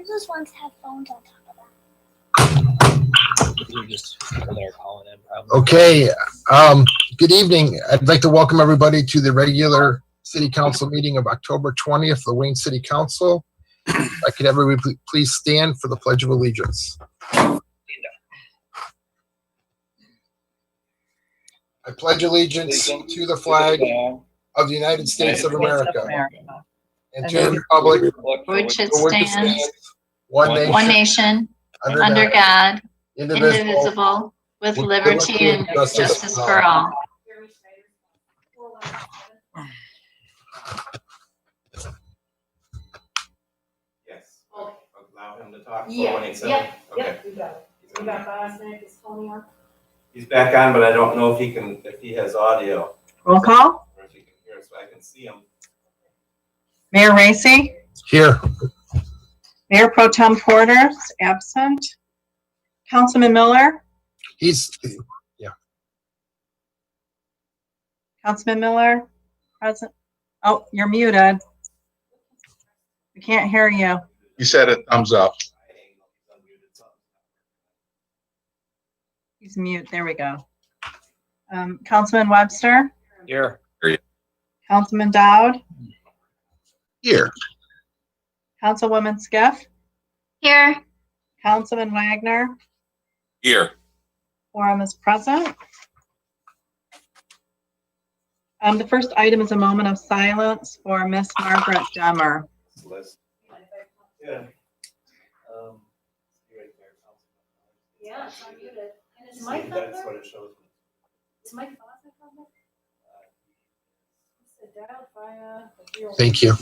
There's those ones that have phones on top of them. They're calling in probably. Okay, good evening. I'd like to welcome everybody to the regular City Council meeting of October 20th, the Wayne City Council. I could everybody please stand for the Pledge of Allegiance. I pledge allegiance to the flag of the United States of America and to the republic which it for which it stands, stands, one nation, under God, indivisible, with liberty and justice for all. Yes. Allow him to talk. Yeah, Okay. yep, we got it. We got Bosnick, is Tony on? He's back on, but I don't know if he has audio, Roll call. or if he can hear us, so I can see him. Mayor Racy, Here. Mayor Pro Tem Porter is absent. Councilman Miller, Councilman Miller, present. Oh, you're muted. We can't hear you. You said a thumbs up. He's mute. There we go. Councilman Webster, Here. Councilman Dowd, Here. Councilwoman Skiff, Here, Councilman Wagner, Here. quorum is present. The first item is a moment of silence for Miss Margaret Demmer. Celeste. Yeah. Yeah, it's unmuted. And is See, Mike on that's there? what it shows me. Is Mike Bosnick on there? It's dialed via the 0. Thank you.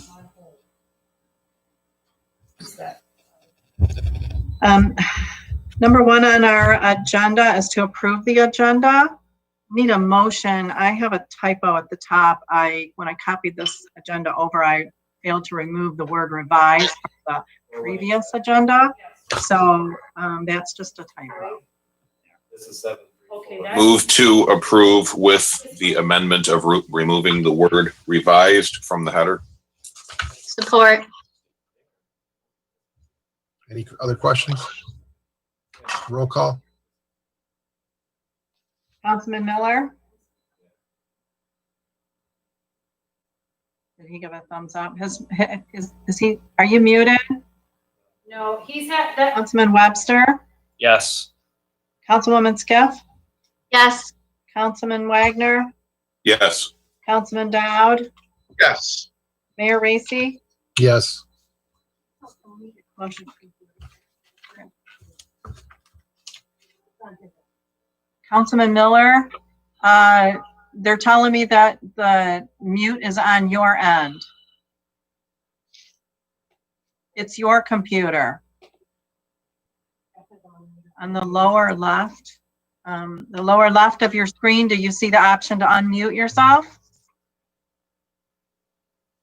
Number one on our agenda is to approve the agenda. Need a motion. I have a typo at the top. When I copied this agenda over, I failed to remove the word revised from the previous agenda. So that's just a typo. This is 7. Okay, Move to approve with the amendment of removing the word revised from the header. support. Any other questions? Roll call. Councilman Miller? Did he give a thumbs up? Are you muted? No, he's had that. Councilman Webster? Yes. Councilwoman Skiff? Yes, Councilman Wagner? Yes. Councilman Dowd? Yes. Mayor Racy? Yes. Motion. Councilman Miller, they're telling me that the mute is on your end. It's your computer. On the lower left of your screen, do you see the option to unmute yourself?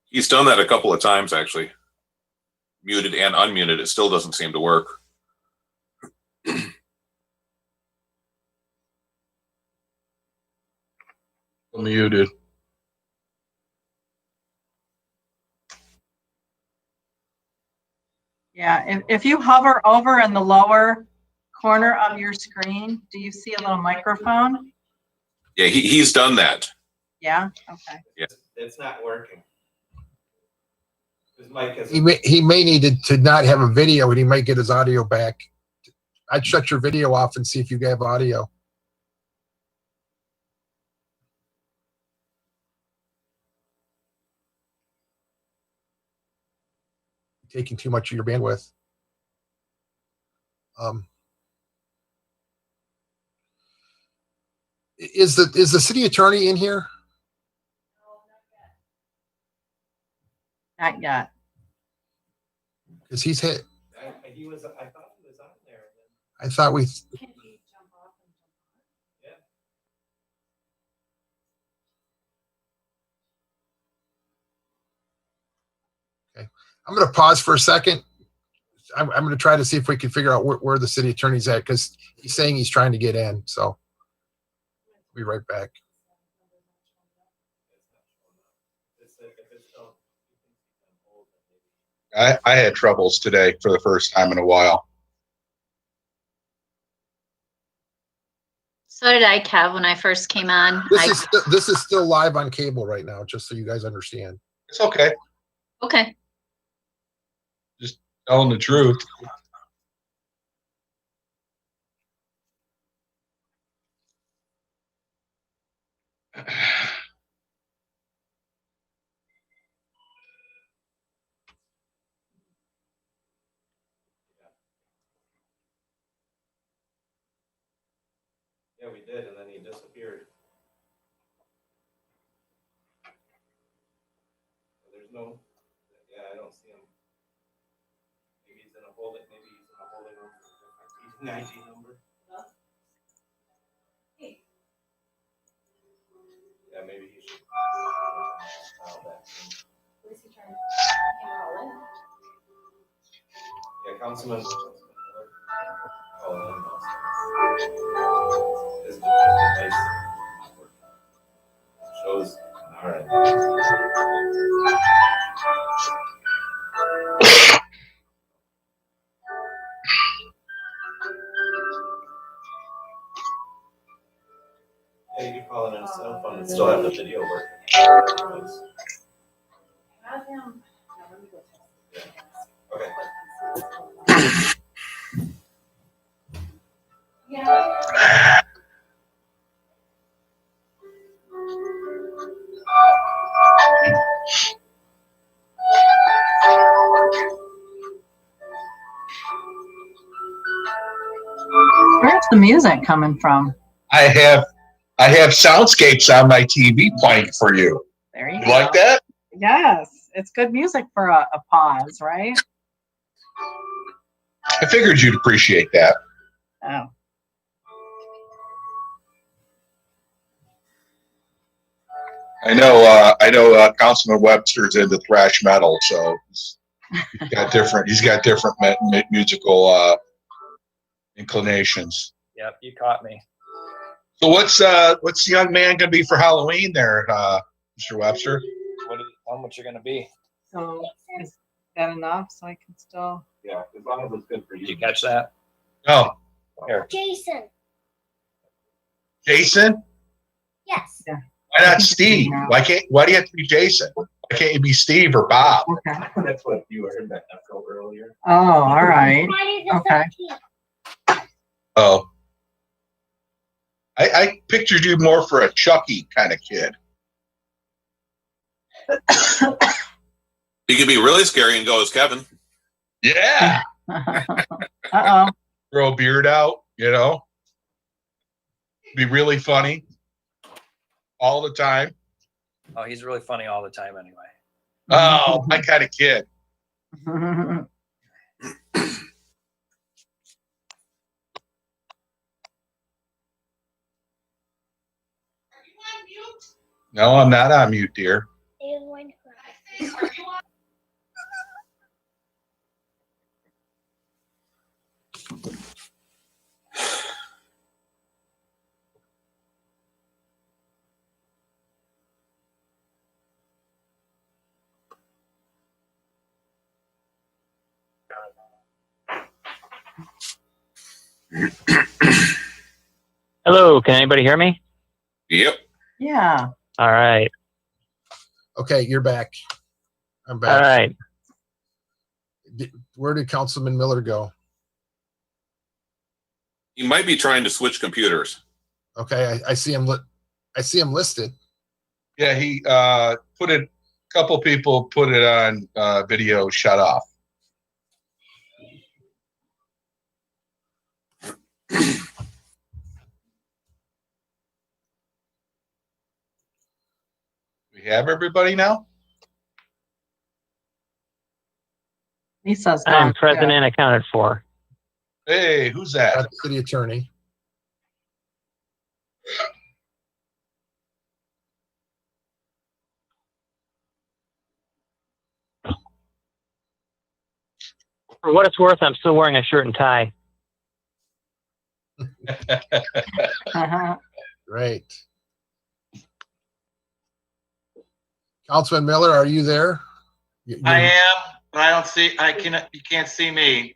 He's done that a couple of times, actually. Muted and unmuted. It still doesn't seem to work. Muted. Yeah, if you hover over in the lower corner of your screen, do you see a little microphone? Yeah, he's done that. Yeah, okay. It's not working. His mic is. He may need to not have a video and he might get his audio back. I'd shut your video off and see if you have audio. Taking too much of your bandwidth. Is the city attorney in here? Not yet. Because he's hit. I thought he was on there. I thought we. Can he jump off and jump on? Yeah. Okay. I'm going to pause for a second. I'm going to try to see if we can figure out where the city attorney's at because he's saying he's trying to get in. So be right back. I had troubles today for the first time in a while. So did I, Kev, when I first came on. This is still live on cable right now, just so you guys understand. It's okay. Okay. Telling the truth. Yeah, we did, and then he disappeared. There's no, yeah, I don't see him. Maybe he's in a holding room. He's an ID number. Hey. Yeah, maybe he should. Dial back in. What is he trying to roll in? Yeah, Councilman. Oh, no. His device shows, all right. Yeah, you can call it on a cell phone and still have the video working. Have him. No, let me go test it. Okay. Yeah. Where's the music coming from? I have soundscapes on my TV playing for you. There you You go. like that? Yes, it's good music for a pause, right? I figured you'd appreciate that. Oh. I know Councilman Webster's into thrash metal, so he's got different musical inclinations. Yep, you caught me. So what's the young man gonna be for Halloween there, Mr. Webster? Tell them what you're gonna be. So is that enough so I can still? Yeah, as long as it's good for Did you. you catch that? Oh, Here. Jason. Jason? Yes. Yeah. Why not Steve? Why do you have to be Jason? Why can't you be Steve or Bob? Okay. That's what you heard that echo earlier. Oh, all right. Friday the Okay. 13th. Oh. I pictured you more for a Chucky kind of kid. He could be really scary and go as Kevin. Yeah. Uh-oh. Grow a beard out, you know. Be really funny all the time. Oh, he's really funny all the time anyway. Oh, my kind of kid. No, I'm not on mute, dear. Hello, can anybody hear me? Yep. Yeah. All right. Okay, you're back. I'm All back. right. Where did Councilman Miller go? He might be trying to switch computers. Okay, I see him. I see him listed. Yeah, he put it. A couple people put it on video shut off. We have everybody now? Lisa's I'm gone. present and accounted for. Hey, who's that? That's the city attorney. For what it's worth, I'm still wearing a shirt and tie. Great. Councilman Miller, are you there? I am. but I don't see, you can't see me.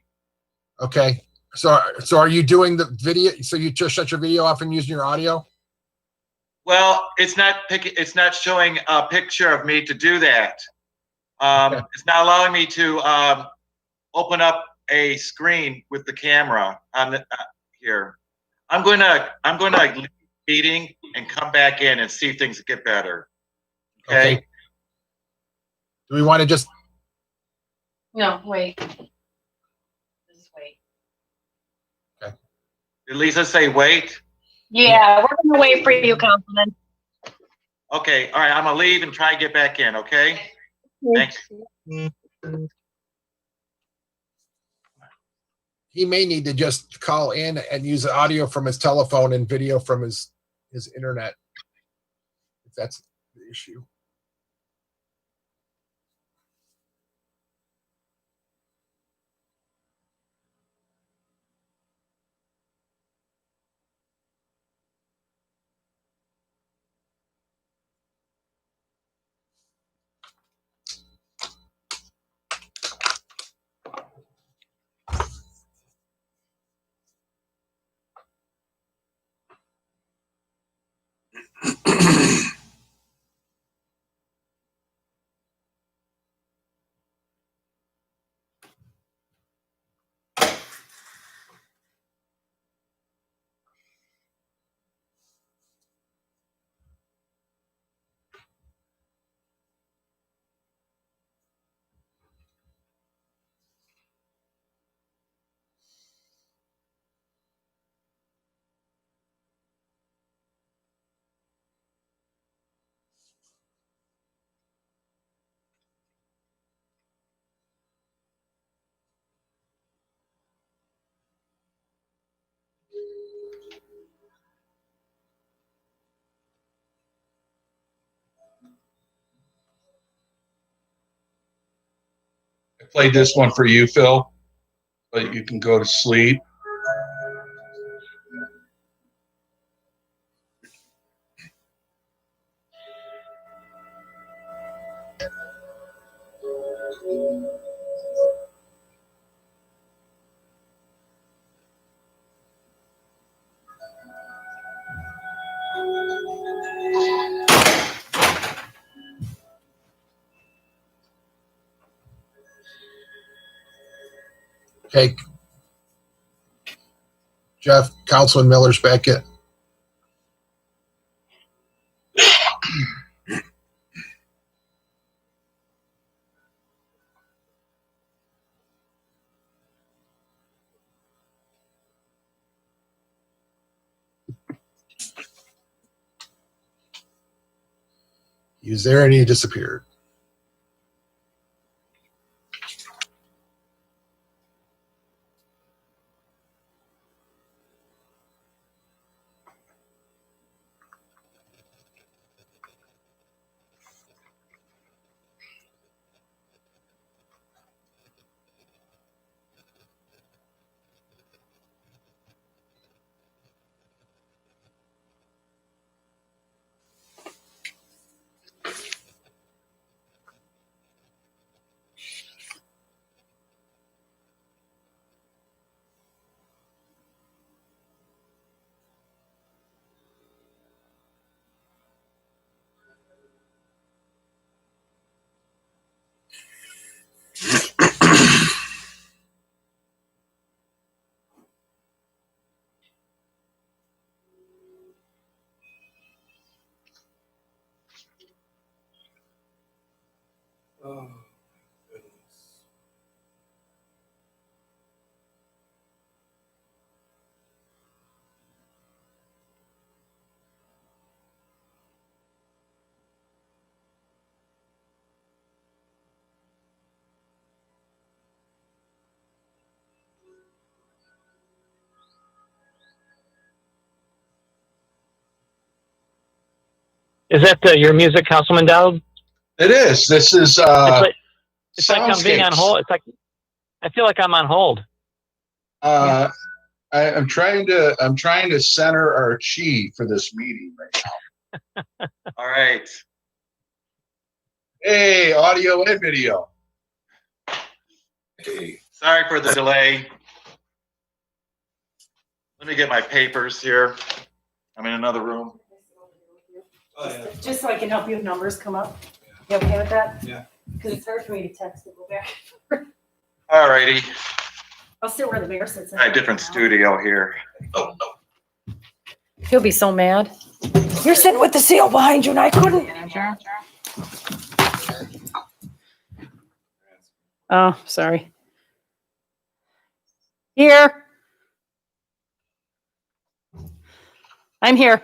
Okay. So are you doing the video? So you just shut your video off and using your audio? Well, it's not showing a picture of me to do that. Okay. It's not allowing me to open up a screen with the camera on the here. I'm going to leave the meeting and come back in and see if things get better. Okay. Do we want to just, No, wait. Just wait. Did Lisa say wait? Yeah, we're gonna wait for you, Councilman. Okay, all right, I'm gonna leave and try and get back in, okay? Thanks. he may need to just call in and use audio from his telephone and video from his internet, if that's the issue. I played this one for you, Phil, but you can go to sleep. Okay. Jeff, Councilman Miller's back in. He was there and he disappeared. Oh, goodness. Is that your music, Councilman Dowd? It is. This is It's like I'm being on hold. It's like I feel like I'm on hold. I'm trying to center our chi for this meeting right now. All right. Hey, audio and video. Hey, Sorry for the delay. Let me get my papers here. I'm in another room. Just so I can help you if numbers come up. You okay with that? Yeah. Because it's hard for me to text and go back. All righty. I'll sit where the mayor sits. A different studio here. oh, no. He'll be so mad. You're sitting with the seal behind you and I couldn't. Manager. Oh, sorry. Here. I'm here.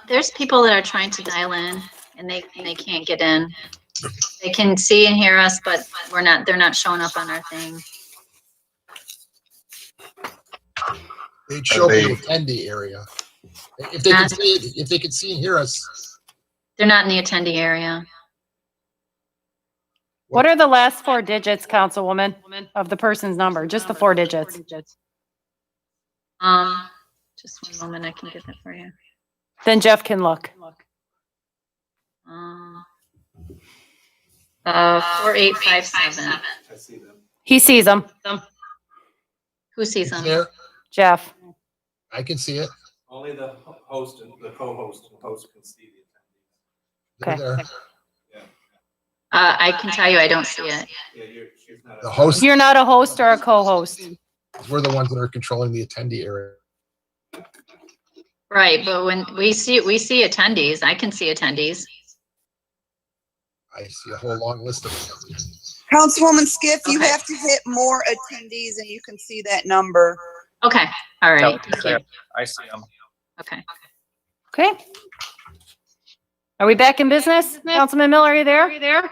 There's people that are trying to dial in and they can't get in. They can see and hear us, but they're not showing up on our thing. They'd show They- the attendee area. If they could see it, if they could see and hear us. They're not in the attendee area. What are the last four digits, Councilwoman, of the person's number? Just the 4 digits. Just one moment, I can get that for you. Then Jeff can look. 4857. He sees them. Who sees them? There, Jeff. I can see it. Only the host and the co-host and host can see the They're Okay. there. I can tell you, I don't see it. attendees. Yeah, she's not. The host, You're not a host or a co-host. we're the ones that are controlling the attendee area. Right, but when we see attendees, I can see attendees. I see a whole long list of attendees. Councilwoman Skiff, you Okay. have to hit more attendees and you can see that number. Okay, all right, Yep, thank there. you. I see him. Okay. Okay. Are we back in business? Councilman Miller, are you there?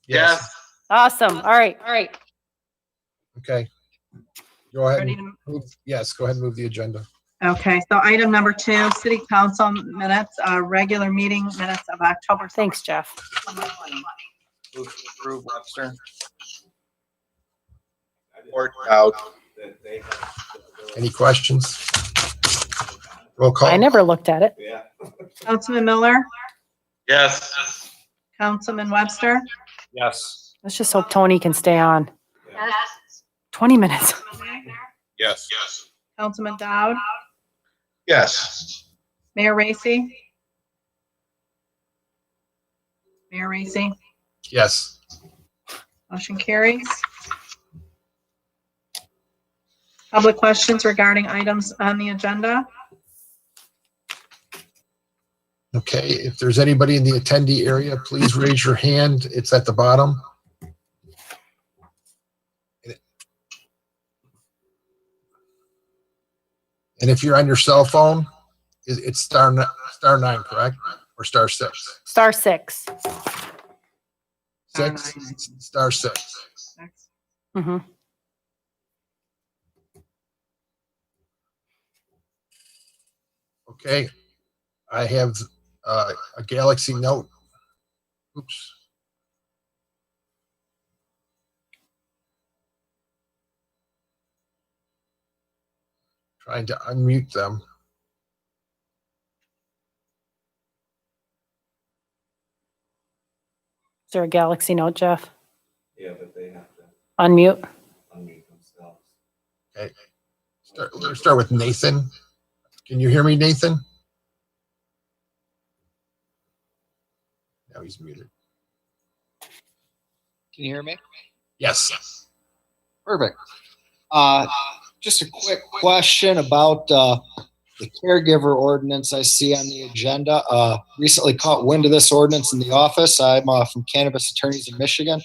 Yes. Awesome. All right. Okay. Go ahead. Ready and to- move- Yes, go ahead and move the agenda. Okay, so item number 2, city council minutes, regular meeting minutes of October. Thanks, Jeff. 2020. Move to approve, Webster. Or out. That they have the ability- Any questions? Roll call. I never looked at it. Yeah. Councilman Miller, Yes. Councilman Webster, Yes. Let's just hope Tony can stay on. Yeah. 20 minutes. Yes. Councilman Dowd, Yes. Mayor Racy. Mayor Racy, Yes. motion carries. Public questions regarding items on the agenda? Okay, if there's anybody in the attendee area, please raise your hand. It's at the bottom. And if you're on your cell phone, it's star 9, correct? Or star 6? Star 6. 6? Star 6. Mm-hmm. Okay, I have a Galaxy Note. Oops. Trying to unmute them. Is there a Galaxy Note, Jeff? Yeah, but they have to Unmute. unmute themselves. Okay. Let's start with Nathan. Can you hear me, Nathan? Now he's muted. Can you hear me? Yes. Perfect. Just a quick question about the caregiver ordinance I see on the agenda. Recently caught wind of this ordinance in the office. I'm from Cannabis Attorneys in Michigan.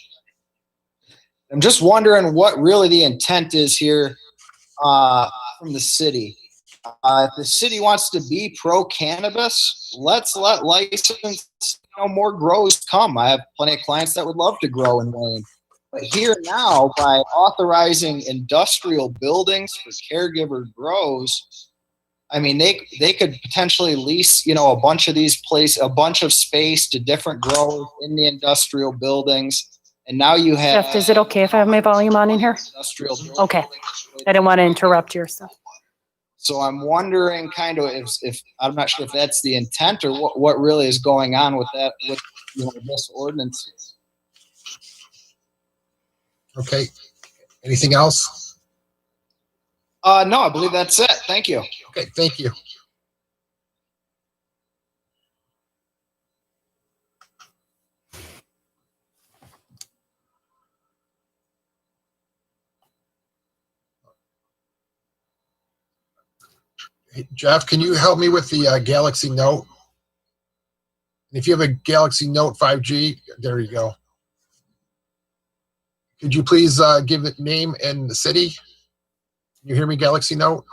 I'm just wondering what really the intent is here from the city. If the city wants to be pro-cannabis, let's let licensed, more grows come. I have plenty of clients that would love to grow in Wayne. But here now, by authorizing industrial buildings for caregiver grows, I mean, they could potentially lease, a bunch of these a bunch of space to different growers in the industrial buildings. And now you have. Jeff, is it okay if I have my volume on in here? Industrial Okay. buildings. I didn't want to interrupt your stuff. So I'm wondering kind of if I'm not sure if that's the intent or what really is going on with that, with, you know, this ordinance. Okay. Anything else? No, I believe that's it. Thank you. Okay, thank you. Hey, Jeff, can you help me with the Galaxy Note? If you have a Galaxy Note 5G, there you go. Could you please give it name and the city? Can you hear me, Galaxy Note?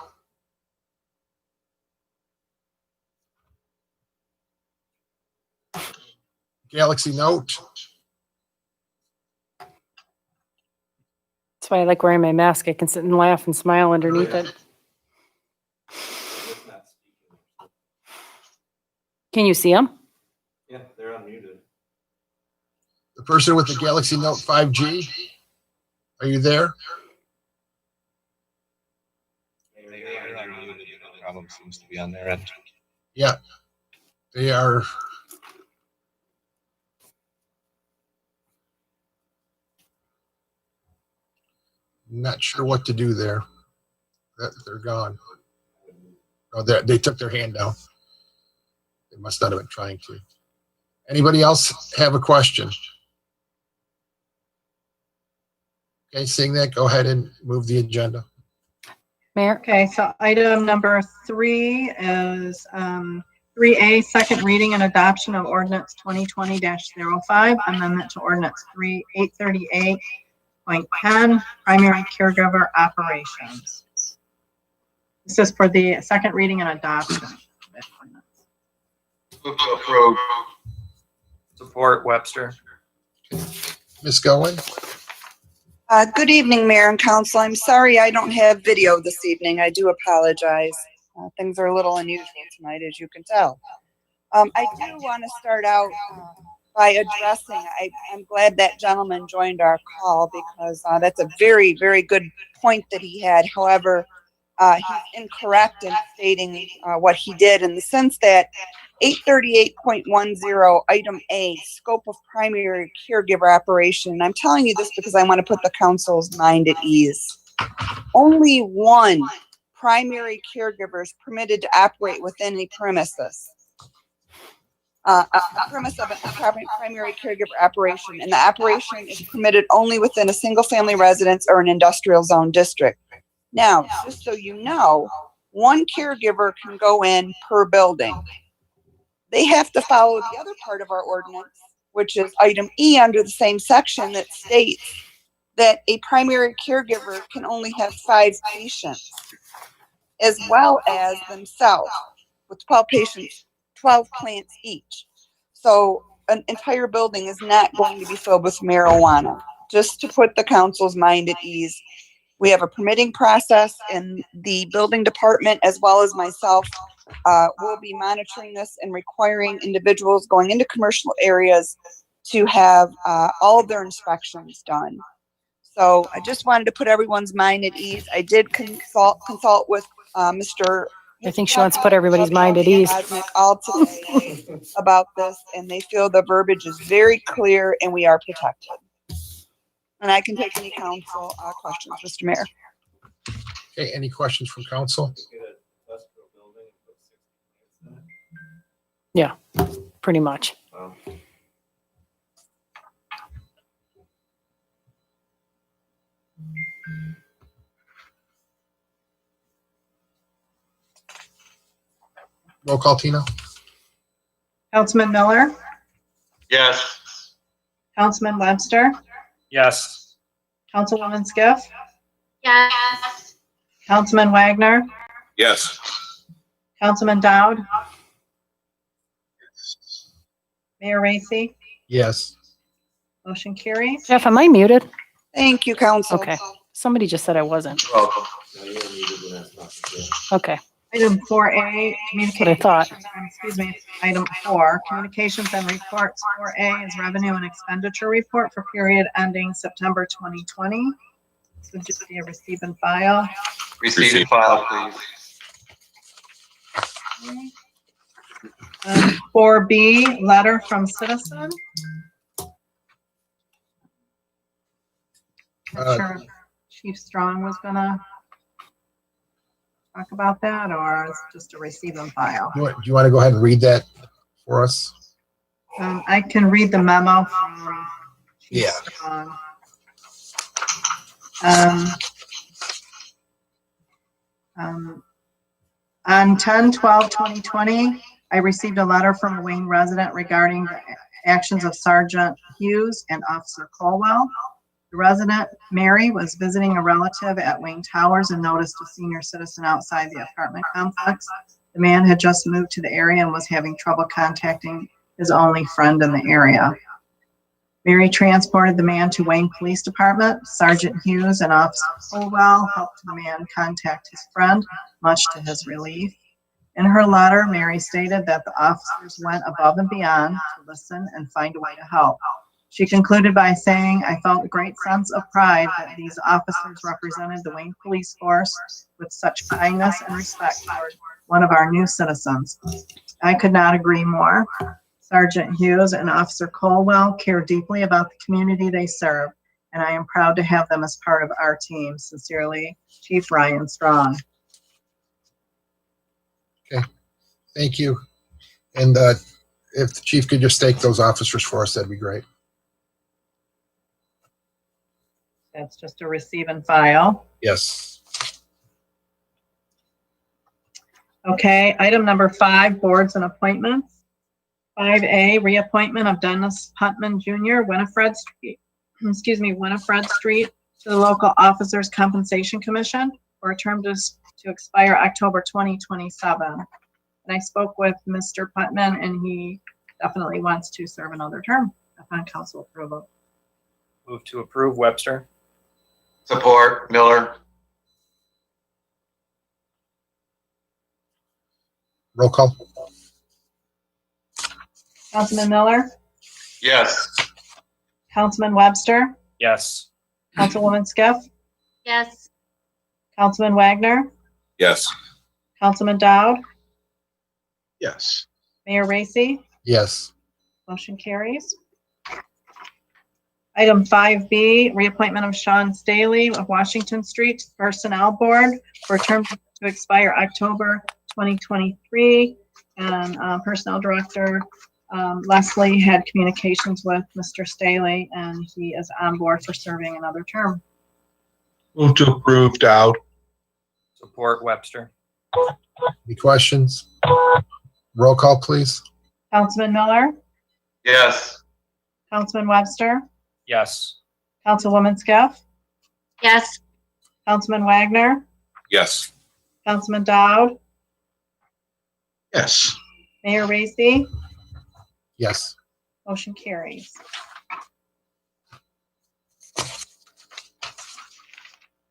Galaxy Note. That's why I like wearing my mask. I can sit and laugh and smile underneath it. Can you see them? Yeah, they're unmuted. The person with the Galaxy Note 5G, are you there? The problem seems to be on their end. Yeah, they are. Not sure what to do there. They're gone. Oh, they took their hand down. They must not have been trying to. Anybody else have a question? Okay, seeing that, go ahead and move the agenda. Mayor? Okay, so item number 3 is 3A, second reading and adoption of ordinance 2020-05, amendment to ordinance 838.10, primary caregiver operations. This is for the second reading and adoption. Move to approve. Support Webster. Ms. Goen? Good evening, Mayor and Council. I'm sorry I don't have video this evening. I do apologize. Things are a little unusual tonight, as you can tell. I do want to start out by addressing, I'm glad that gentleman joined our call because that's a very, very good point that he had. However, he's incorrect in stating what he did in the sense that 838.10 item A, scope of primary caregiver operation. And I'm telling you this because I want to put the council's mind at ease. Only one primary caregiver is permitted to operate within a premises. A premise of a primary caregiver operation, and the operation is permitted only within a single family residence or an industrial zone district. Now, just so you know, one caregiver can go in per building. They have to follow the other part of our ordinance, which is item E under the same section that states that a primary caregiver can only have 5 patients, as well as themselves, with 12 patients, 12 plants each. So an entire building is not going to be filled with marijuana. Just to put the council's mind at ease, we have a permitting process in the building department, as well as myself. We'll be monitoring this and requiring individuals going into commercial areas to have all of their inspections done. So I just wanted to put everyone's mind at ease. I did consult with Mr. I think she wants to put everybody's mind at ease. All today about this, and they feel the verbiage is very clear and we are protected. And I can take any council questions, Mr. Mayor. Okay, any questions from council? Yeah, pretty much. Roll call, Tina? Councilman Miller, Yes. Councilman Webster, Yes. Councilwoman Skiff, Yes. Councilman Wagner, Yes. Councilman Dowd, Mayor Racy, Yes. motion carries. Jeff, am I muted? Thank you, council. Okay. Somebody just said I wasn't. Welcome. Okay. Item 4A, what I thought. Excuse me, item 4, communications and reports. 4A is revenue and expenditure report for period ending September 2020. This would just be a receive and file. Receive and file, please. 4B, letter from citizen. Not sure if Chief Strong was gonna talk about that, or is it just a receive and file? Do you want to go ahead and read that for us? I can read the memo from Chief Yeah. Strong. On 10/12/2020, I received a letter from a Wayne resident regarding the actions of Sergeant Hughes and Officer Colwell. The resident, Mary, was visiting a relative at Wayne Towers and noticed a senior citizen outside the apartment complex. The man had just moved to the area and was having trouble contacting his only friend in the area. Mary transported the man to Wayne Police Department. Sergeant Hughes and Officer Colwell helped the man contact his friend, much to his relief. In her letter, Mary stated that the officers went above and beyond to listen and find a way to help. She concluded by saying, "I felt a great sense of pride that these officers represented the Wayne Police Force with such kindness and respect toward one of our new citizens." I could not agree more. Sergeant Hughes and Officer Colwell care deeply about the community they serve, and I am proud to have them as part of our team. Sincerely, Chief Ryan Strong. Okay, thank you. And if the chief could just take those officers for us, that'd be great. That's just a receive and file. Yes. Okay, item number 5, boards and appointments. 5A, reappointment of Dennis Putman Jr., Winifred Street to the local officers compensation commission for a term to expire October 2027. And I spoke with Mr. Putman, and he definitely wants to serve another term upon council approval. Move to approve Webster. Support Miller. Roll call. Councilman Miller, Yes. Councilman Webster, Yes. Councilwoman Skiff, Yes. Councilman Wagner, Yes. Councilman Dowd, Yes. Mayor Racy. Yes. Motion carries. Item 5B, reappointment of Sean Staley of Washington Street Personnel Board for a term to expire October 2023. And Personnel Director Leslie had communications with Mr. Staley, and he is on board for serving another term. Move to approve Dowd. Support Webster. Any questions? Roll call, please. Councilman Miller, Yes. Councilman Webster, Yes. Councilwoman Skiff, Yes. Councilman Wagner, Yes. Councilman Dowd, Yes. Mayor Racy. Yes. Motion carries.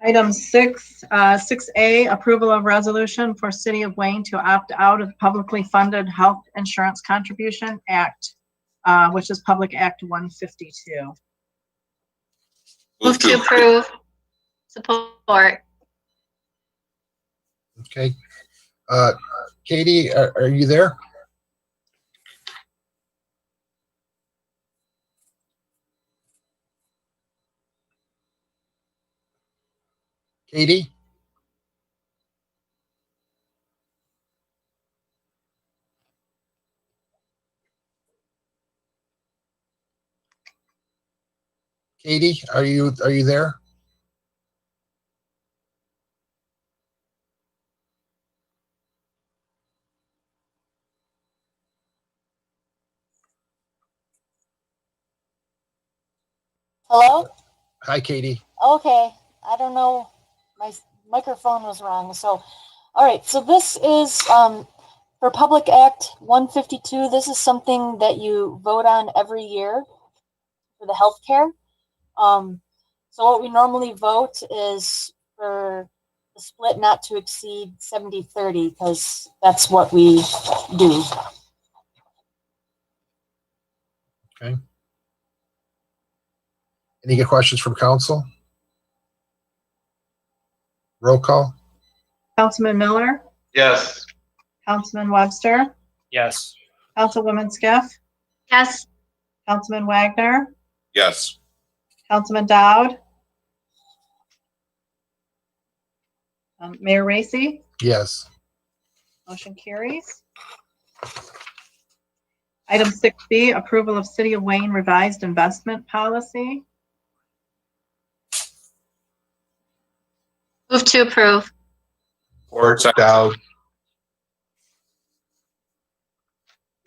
Item 6A, approval of resolution for City of Wayne to opt out of the publicly funded Health Insurance Contribution Act, which is Public Act 152. Move to approve. Support. Okay. Katie, are you there? Katie? Katie, are you there? Hello? Hi, Katie. Okay, I don't know, my microphone was wrong, so, all right, so this is, for Public Act 152, this is something that you vote on every year for the healthcare. So what we normally vote is for the split not to exceed 70-30, because that's what we do. Okay. Any questions from council? Roll call. Councilman Miller, Yes. Councilman Webster, Yes. Councilwoman Skiff, Yes. Councilman Wagner, Yes. Councilman Dowd, Mayor Racy, Yes. motion carries. Item 6B, approval of City of Wayne revised investment policy. Move to approve. Support Dowd.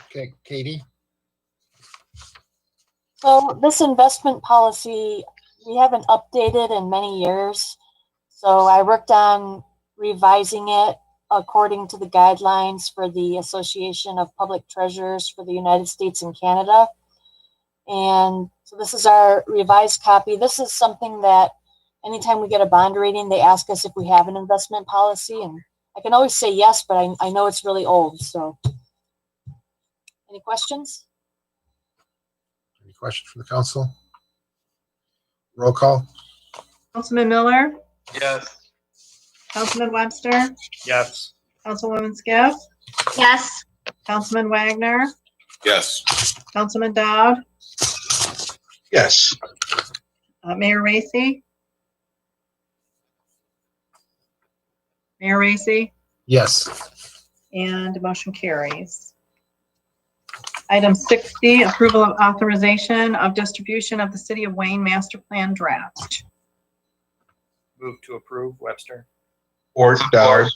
Okay, Katie? So this investment policy, we haven't updated in many years. So I worked on revising it according to the guidelines for the Association of Public Treasurers for the United States and Canada. And so this is our revised copy. This is something that anytime we get a bond rating, they ask us if we have an investment policy. And I can always say yes, but I know it's really old. So any questions? Any questions from the council? Roll call? Councilman Miller, Yes. Councilman Webster, Yes. Councilwoman Skiff, Yes. Councilman Wagner, Yes. Councilman Dowd, Yes. Mayor Racy. Mayor Racy, Yes. and motion carries. Item 6D, approval of authorization of distribution of the City of Wayne Master Plan draft. Move to approve Webster. Support Dowd.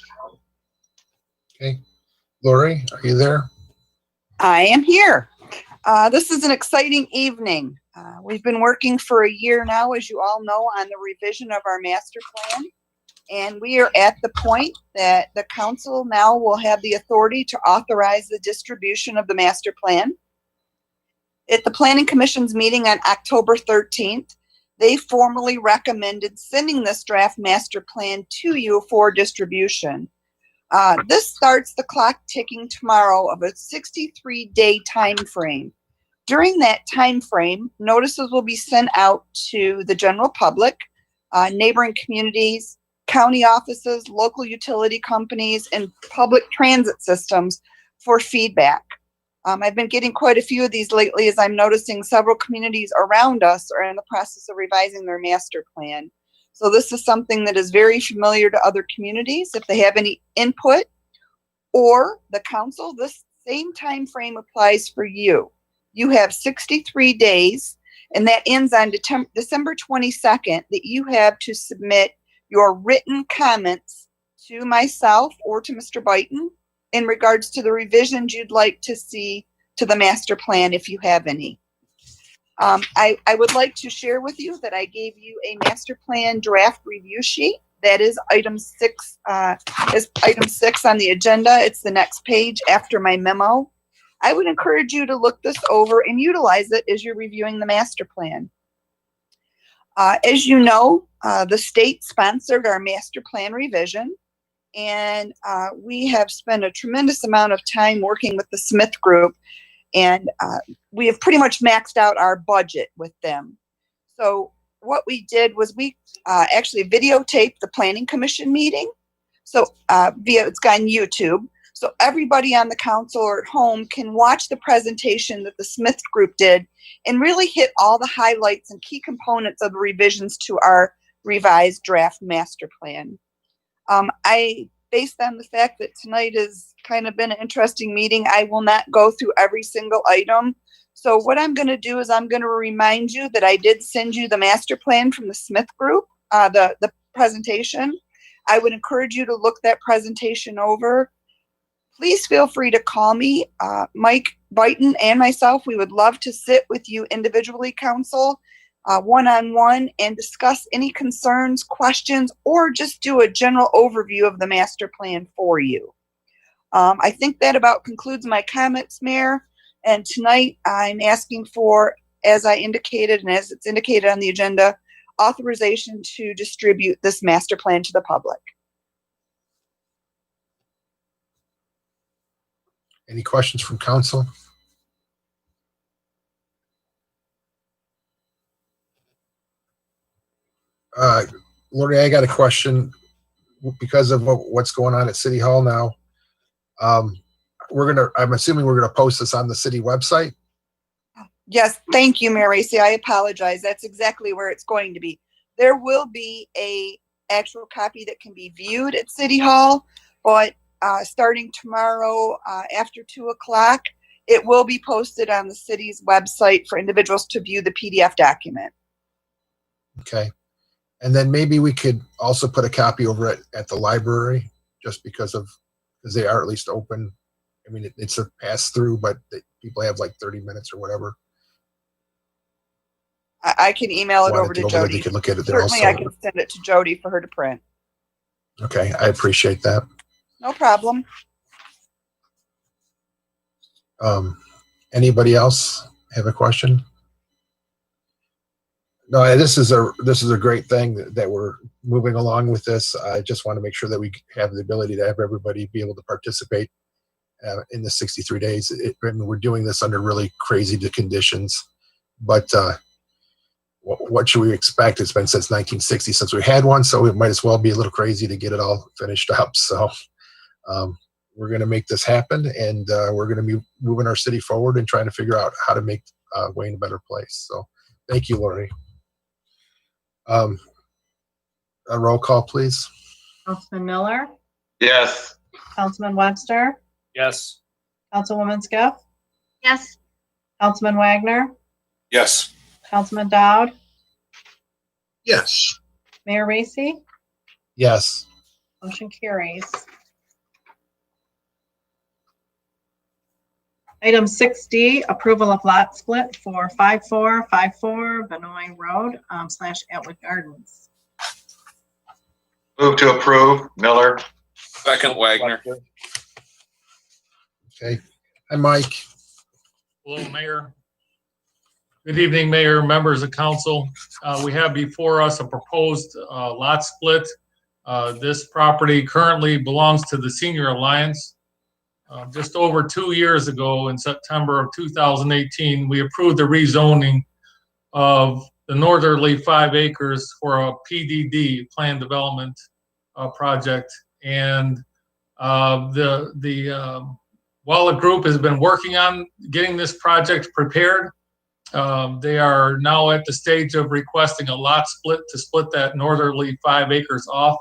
Okay. Lori, are you there? I am here. This is an exciting evening. We've been working for a year now, as you all know, on the revision of our master plan. And we are at the point that the council now will have the authority to authorize the distribution of the master plan. At the Planning Commission's meeting on October 13th, they formally recommended sending this draft master plan to you for distribution. This starts the clock ticking tomorrow of a 63-day time frame. During that time frame, notices will be sent out to the general public, neighboring communities, county offices, local utility companies, and public transit systems for feedback. I've been getting quite a few of these lately as I'm noticing several communities around us are in the process of revising their master plan. So this is something that is very familiar to other communities. If they have any input or the council, this same time frame applies for you. You have 63 days, and that ends on December 22nd, that you have to submit your written comments to myself or to Mr. Byton in regards to the revisions you'd like to see to the master plan, if you have any. I would like to share with you that I gave you a master plan draft review sheet. That is item 6 on the agenda. It's the next page after my memo. I would encourage you to look this over and utilize it as you're reviewing the master plan. As you know, the state sponsored our master plan revision, and we have spent a tremendous amount of time working with the Smith Group, and we have pretty much maxed out our budget with them. So what we did was we actually videotaped the Planning Commission meeting. So it's on YouTube. So everybody on the council or at home can watch the presentation that the Smith Group did and really hit all the highlights and key components of the revisions to our revised draft master plan. Based on the fact that tonight has kind of been an interesting meeting, I will not go through every single item. So what I'm going to do is I'm going to remind you that I did send you the master plan from the Smith Group, the presentation. I would encourage you to look that presentation over. Please feel free to call me, Mike Byton and myself. We would love to sit with you individually, council, one-on-one, and discuss any concerns, questions, or just do a general overview of the master plan for you. I think that about concludes my comments, Mayor. And tonight I'm asking for, as I indicated and as it's indicated on the agenda, authorization to distribute this master plan to the public. Any questions from council? Lori, I got a question because of what's going on at City Hall now. I'm assuming we're gonna post this on the city website. Yes, thank you, Mayor Racy. I apologize. That's exactly where it's going to be. There will be a actual copy that can be viewed at City Hall, but starting tomorrow after 2:00, it will be posted on the city's website for individuals to view the PDF document. Okay. And then maybe we could also put a copy over at the library, just because they are at least open. I mean, it's a pass through, but people have like 30 minutes or whatever. I can email it Wanted over to go there, Jody. They could look at it there Certainly, also. I can send it to Jody for her to print. Okay, I appreciate that. No problem. Anybody else have a question? No, this is a great thing that we're moving along with this. I just want to make sure that we have the ability to have everybody be able to participate in the 63 days. I mean, we're doing this under really crazy conditions, but what should we expect? It's been since 1960 since we had one, so it might as well be a little crazy to get it all finished up. So we're going to make this happen, and we're going to be moving our city forward and trying to figure out how to make Wayne a better place. So thank you, Lori. A roll call, please. Councilman Miller, Yes. Councilman Webster, Yes. Councilwoman Skiff, Yes. Councilman Wagner, Yes. Councilman Dowd, Yes. Mayor Racy, Yes. motion carries. Item 6D, approval of lot split for 5454 Benoit Road / Atwood Gardens. Move to approve. Miller. Second, Wagner. Okay. Hi, Mike. Hello, Mayor. Good evening, Mayor, members of council. We have before us a proposed lot split. This property currently belongs to the Senior Alliance. Just over 2 years ago, in September of 2018, we approved the rezoning of the northerly 5 acres for a PDD, Planned Development Project. And the Wallach Group has been working on getting this project prepared. They are now at the stage of requesting a lot split to split that northerly 5 acres off.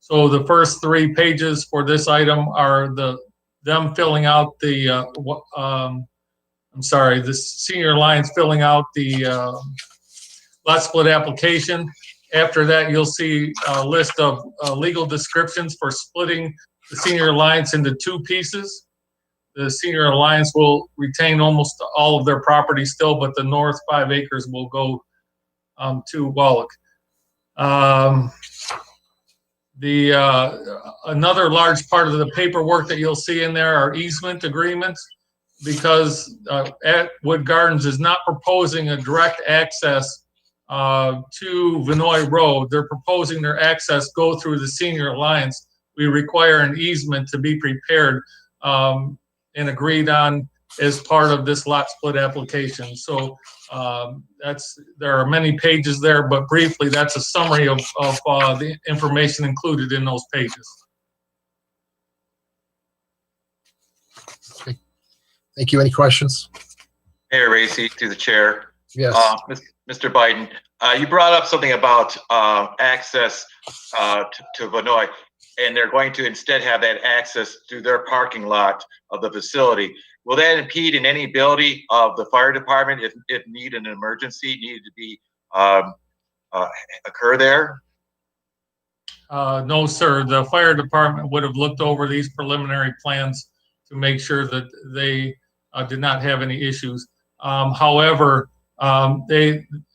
So the first 3 pages for this item are them filling out the, the Senior Alliance filling out the lot split application. After that, you'll see a list of legal descriptions for splitting the Senior Alliance into 2 pieces. The Senior Alliance will retain almost all of their property still, but the north 5 acres will go to Wallach. Another large part of the paperwork that you'll see in there are easement agreements, because Atwood Gardens is not proposing a direct access to Vinoy Road. They're proposing their access go through the Senior Alliance. We require an easement to be prepared and agreed on as part of this lot split application. So there are many pages there, but briefly, that's a summary of the information included in those pages. Okay. Thank you. Any questions? Mayor Racy, through the chair. Yes. Mr. Biden, you brought up something about access to Vinoy, and they're going to instead have that access through their parking lot of the facility. Will that impede in any ability of the fire department if need an emergency needed to be occur there? No, sir. The fire department would have looked over these preliminary plans to make sure that they did not have any issues. However,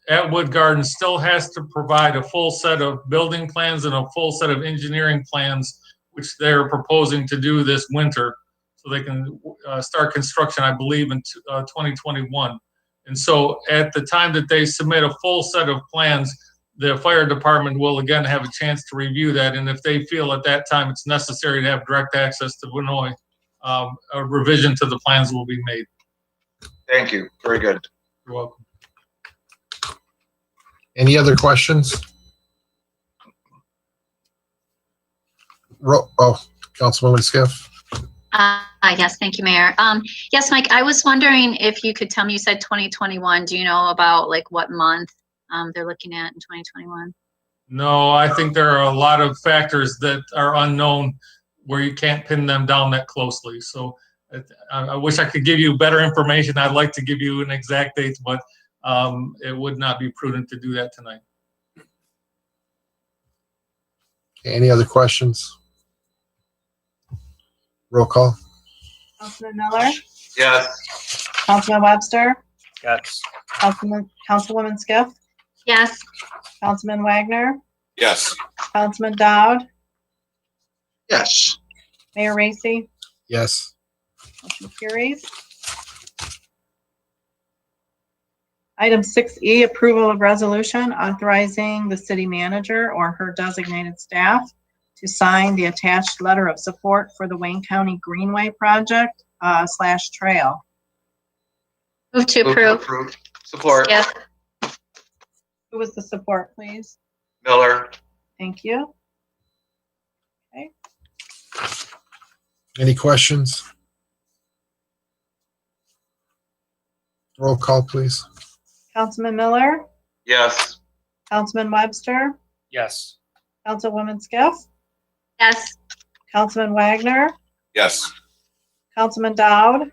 Atwood Gardens still has to provide a full set of building plans and a full set of engineering plans, which they're proposing to do this winter, so they can start construction, I believe, in 2021. And so at the time that they submit a full set of plans, the fire department will again have a chance to review that. And if they feel at that time it's necessary to have direct access to Vinoy, a revision to the plans will be made. Thank you. Very good. You're welcome. Any other questions? Councilwoman Skiff. Yes, thank you, Mayor. Yes, Mike, I was wondering if you could tell me, you said 2021. Do you know about like what month they're looking at in 2021? No, I think there are a lot of factors that are unknown where you can't pin them down that closely. So I wish I could give you better information. I'd like to give you an exact date, but it would not be prudent to do that tonight. Any other questions? Roll call. Councilman Miller, Yes. Councilman Webster, Yes. Councilwoman Skiff, Yes. Councilman Wagner, Yes. Councilman Dowd, Yes. Mayor Racy, Yes. motion carries. Item 6E, approval of resolution authorizing the city manager or her designated staff to sign the attached letter of support for the Wayne County Greenway project / trail. Move to Move to approve. approve. Support. Yes. Who was the support, please? Miller. Thank you. Any questions? Roll call, please. Councilman Miller, Yes. Councilman Webster, Yes. Councilwoman Skiff, Yes. Councilman Wagner, Yes. Councilman Dowd,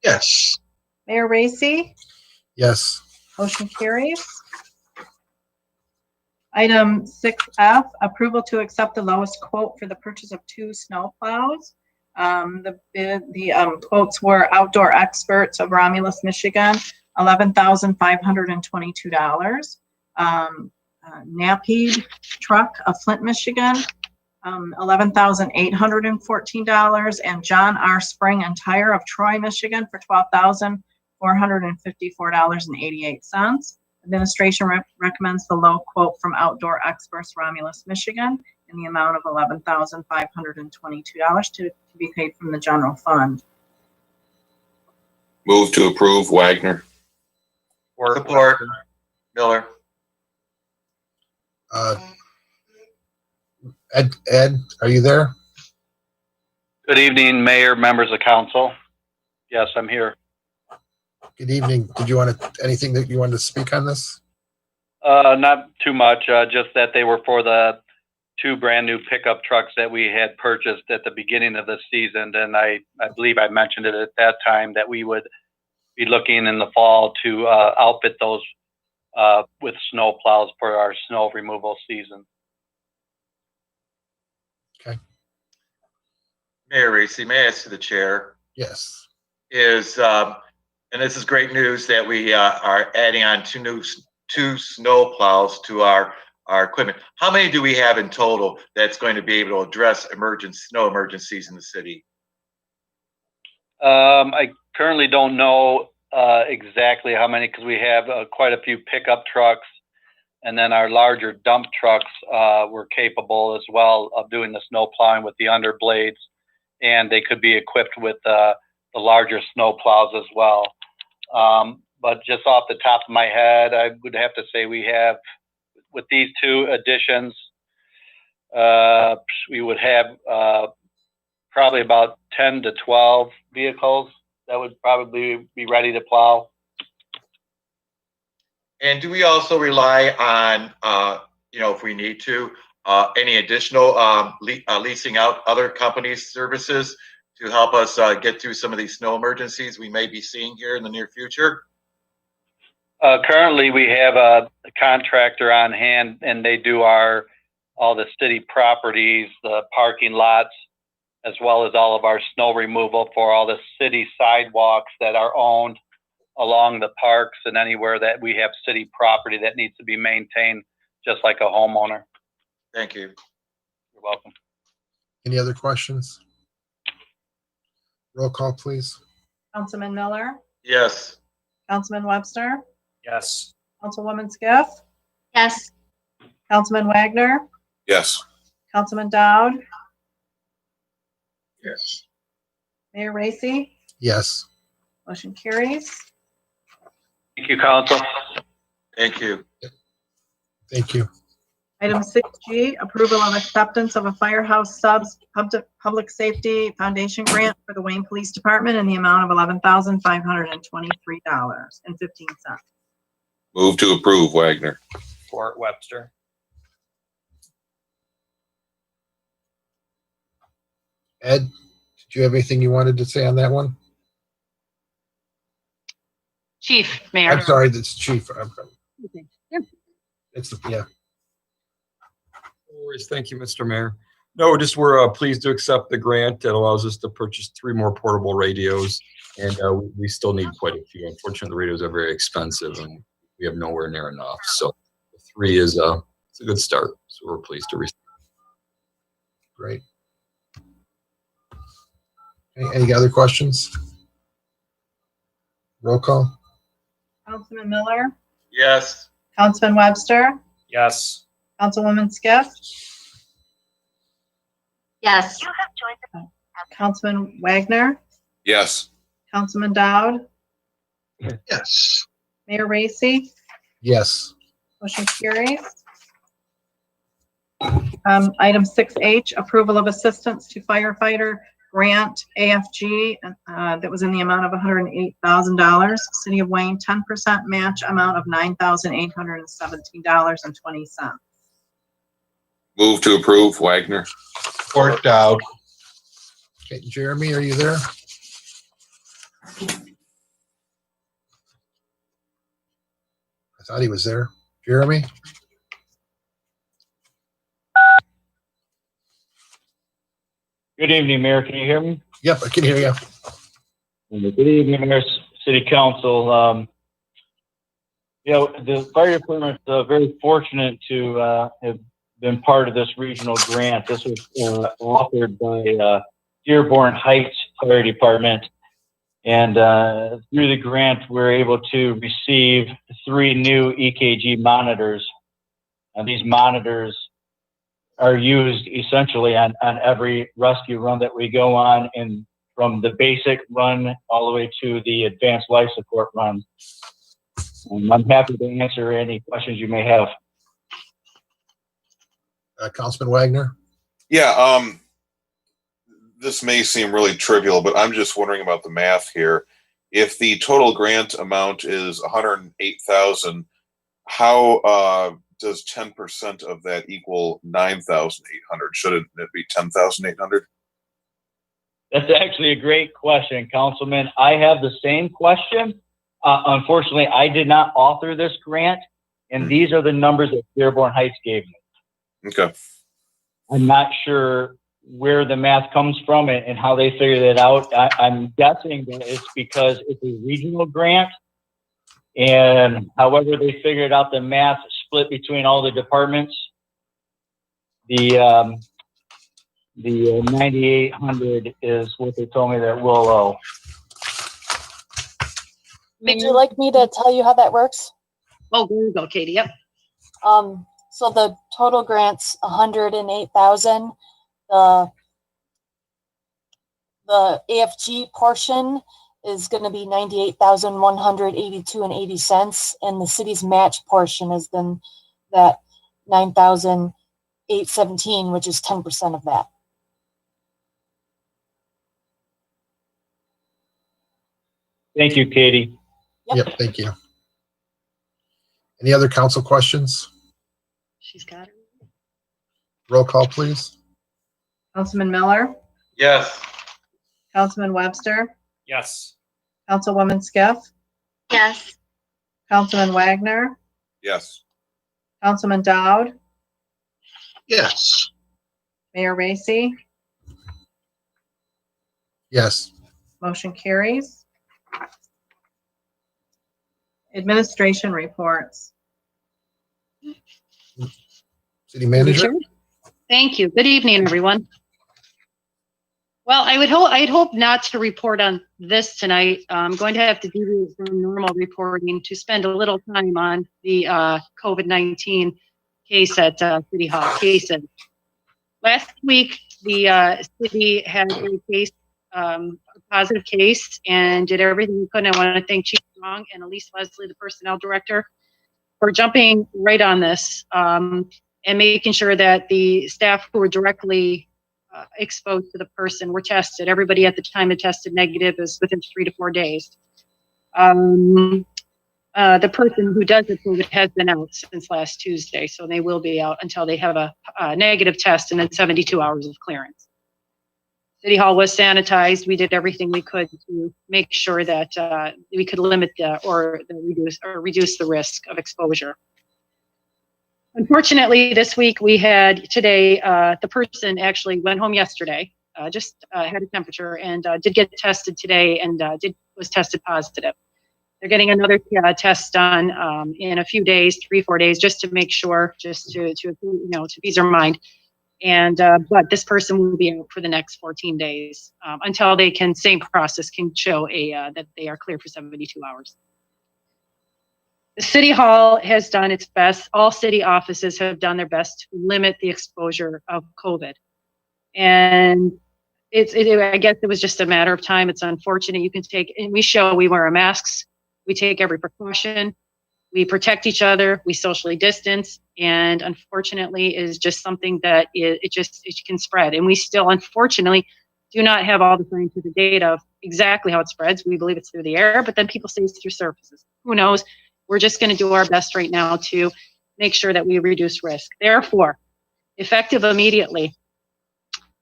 Yes. Mayor Racy, Yes. motion carries. Item 6F, approval to accept the lowest quote for the purchase of 2 snow plows. The quotes were Outdoor Experts of Romulus, Michigan, $11,522. Napheed Truck of Flint, Michigan, $11,814, and John R. Spring and Tire of Troy, Michigan for $12,454.88. Administration recommends the low quote from Outdoor Experts Romulus, Michigan, in the amount of $11,522 to be paid from the general fund. Move to approve Wagner. Support. Miller. Ed, are you there? Good evening, Mayor, members of council. Yes, I'm here. Good evening. Did you want anything that you wanted to speak on this? Not too much, just that they were for the 2 brand new pickup trucks that we had purchased at the beginning of the season. And I believe I mentioned it at that time that we would be looking in the fall to outfit those with snow plows for our snow removal season. Okay. Mayor Racy, may I ask the chair? Yes. And this is great news that we are adding on 2 snow plows to our equipment. How many do we have in total that's going to be able to address snow emergencies in the city? I currently don't know exactly how many, because we have quite a few pickup trucks, and then our larger dump trucks were capable as well of doing the snow plowing with the underblades, and they could be equipped with the larger snow plows as well. But just off the top of my head, I would have to say we have, with these 2 additions, we would have probably about 10 to 12 vehicles that would probably be ready to plow. And do we also rely on, if we need to, any additional leasing out other companies' services to help us get through some of these snow emergencies we may be seeing here in the near future? Currently, we have a contractor on hand, and they do all the city properties, the parking lots, as well as all of our snow removal for all the city sidewalks that are owned along the parks and anywhere that we have city property that needs to be maintained, just like a homeowner. Thank you. You're welcome. Any other questions? Roll call, please. Councilman Miller, Yes. Councilman Webster, Yes. Councilwoman Skiff, Yes. Councilman Wagner, Yes. Councilman Dowd, Yes. Mayor Racy, Yes. motion carries. Thank you, council. Thank you. Thank you. Item 6G, approval of acceptance of a Firehouse Subs Public Safety Foundation grant for the Wayne Police Department in the amount of $11,523.15. Move to approve, Wagner. Support Webster. Ed, did you have anything you wanted to say on that one? Chief, Mayor. I'm sorry, that's Chief. Okay. Yep. It's, yeah. No worries. Thank you, Mr. Mayor. No, just we're pleased to accept the grant that allows us to purchase 3 more portable radios, and we still need quite a few. Unfortunately, the radios are very expensive, and we have nowhere near enough. So 3 is it's a good start. So we're pleased to receive. Great. Any other questions? Roll call. Councilman Miller, Yes. Councilman Webster, Yes. Councilwoman Skiff, Yes. Councilman Wagner, Yes. Councilman Dowd, Yes. Mayor Racy, Yes. motion carries. Item 6H, approval of assistance to firefighter grant AFG, that was in the amount of $108,000. City of Wayne, 10% match amount of $9,817.20. Move to approve, Wagner. Support Dowd. Okay, Jeremy, are you there? I thought he was there. Jeremy? Good evening, Mayor. Can you hear me? Yep, I can hear you. Good evening, Mayor, City Council. The fire department is very fortunate to have been part of this regional grant. This was offered by Dearborn Heights Fire Department. And through the grant, we're able to receive 3 new EKG monitors. And these monitors are used essentially on every rescue run that we go on, and from the basic run all the way to the advanced life support run. I'm happy to answer any questions you may have. Councilman Wagner? Yeah, this may seem really trivial, but I'm just wondering about the math here. If the total grant amount is 108,000, how does 10% of that equal 9,800? Shouldn't it be 10,800? That's actually a great question, Councilman. I have the same question. Unfortunately, I did not author this grant, and these are the numbers that Dearborn Heights gave me. Okay. I'm not sure where the math comes from and how they figured it out. I'm guessing that it's because it's a regional grant, and however they figured out the math split between all the departments, the 9,800 is what they told me that we'll owe. Would you like me to tell you how that works? Oh, there you go, Katie. Yep. So the total grant's 108,000. The AFG portion is going to be 98,182.80 cents, and the city's match portion is then that 9,817, which is 10% of that. Thank you, Katie. Yep, thank you. Any other council questions? She's got it. Roll call, please. Councilman Miller, Yes. Councilman Webster, Yes. Councilwoman Skiff, Yes. Councilman Wagner, Yes. Councilman Dowd, Yes. Mayor Racy, Yes. motion carries. Administration reports. City manager? Thank you. Good evening, everyone. Well, I'd hope not to report on this tonight. I'm going to have to deviate from normal reporting to spend a little time on the COVID-19 case at City Hall cases. Last week, the city had a case, a positive case, and did everything we could. I want to thank Chief Strong and Elise Leslie, the personnel director, for jumping right on this. and making sure that the staff who were directly exposed to the person were tested. Everybody at the time had tested negative is within 3 to 4 days. The person who does the COVID has been out since last Tuesday, so they will be out until they have a negative test and then 72 hours of clearance. City Hall was sanitized. We did everything we could to make sure that we could limit or reduce the risk of exposure. Unfortunately, this week we had today, the person actually went home yesterday, just had a temperature and did get tested today and was tested positive. They're getting another test done in a few days, 3-4 days, just to make sure, just to ease their mind. And but this person will be out for the next 14 days until they can, same process, can show that they are clear for 72 hours. The City Hall has done its best. All city offices have done their best to limit the exposure of COVID. And I guess it was just a matter of time. It's unfortunate. You can take, and we wear our masks. We take every precaution. We protect each other. We socially distance. And unfortunately is just something that it can spread. And we still, unfortunately, do not have all the scientific data of exactly how it spreads. We believe it's through the air, but then people say it's through surfaces. Who knows? We're just going to do our best right now to make sure that we reduce risk. Therefore, effective immediately,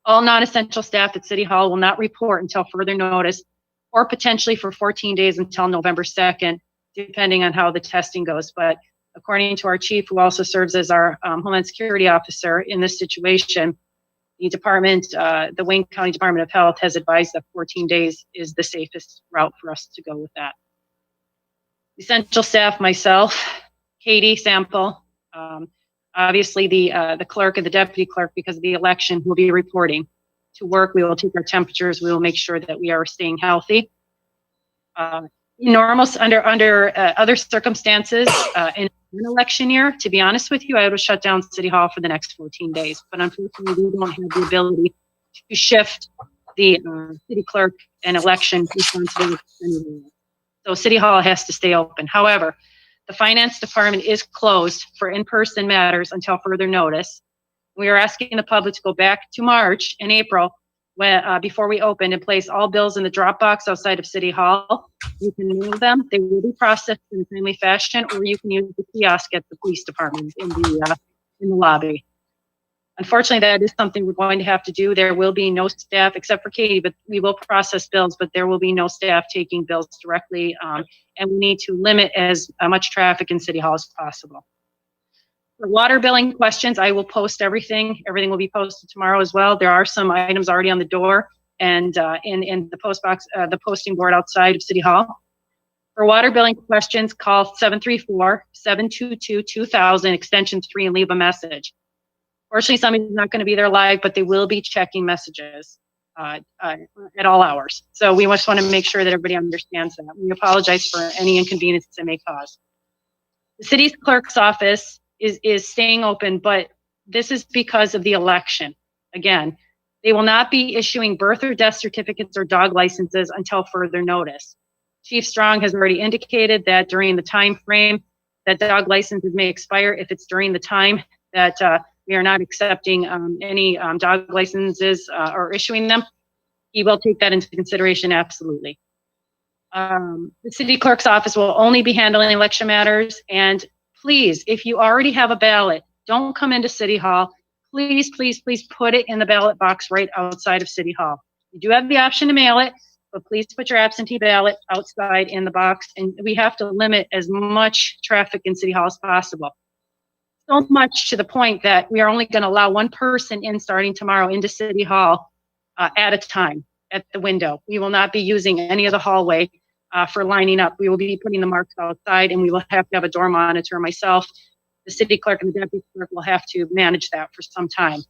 all non-essential staff at City Hall will not report until further notice, or potentially for 14 days until November 2nd, depending on how the testing goes. But according to our chief, who also serves as our Homeland Security officer in this situation, the department, the Wayne County Department of Health has advised that 14 days is the safest route for us to go with that. Essential staff, myself, Katie Sample, obviously the clerk and the deputy clerk, because of the election, will be reporting to work. We will take our temperatures. We will make sure that we are staying healthy. Under other circumstances, in an election year, to be honest with you, I would have shut down City Hall for the next 14 days. But unfortunately, we don't have the ability to shift the city clerk and election responsibility. So City Hall has to stay open. However, the finance department is closed for in-person matters until further notice. We are asking the public to go back to March and April before we open and place all bills in the drop box outside of City Hall. You can move them. They will be processed in a timely fashion, or you can use the kiosk at the police department in the lobby. Unfortunately, that is something we're going to have to do. There will be no staff except for Katie, but we will process bills, but there will be no staff taking bills directly. And we need to limit as much traffic in City Hall as possible. For water billing questions, I will post everything. Everything will be posted tomorrow as well. There are some items already on the door and in the post box, the posting board outside of City Hall. For water billing questions, call 734-722-2000, extension 3, and leave a message. Fortunately, somebody's not going to be there live, but they will be checking messages at all hours. So we just want to make sure that everybody understands that. We apologize for any inconvenience it may cause. The city's clerk's office is staying open, but this is because of the election. Again, they will not be issuing birth or death certificates or dog licenses until further notice. Chief Strong has already indicated that during the time frame that dog licenses may expire, if it's during the time that we are not accepting any dog licenses or issuing them, he will take that into consideration, absolutely. The city clerk's office will only be handling election matters. And please, if you already have a ballot, don't come into City Hall. Please, please, please put it in the ballot box right outside of City Hall. You do have the option to mail it, but please put your absentee ballot outside in the box. And we have to limit as much traffic in City Hall as possible. So much to the point that we are only going to allow one person in starting tomorrow into City Hall at a time at the window. We will not be using any of the hallway for lining up. We will be putting the marks outside, and we will have to have a door monitor. Myself, the city clerk, and the deputy clerk will have to manage that for some time.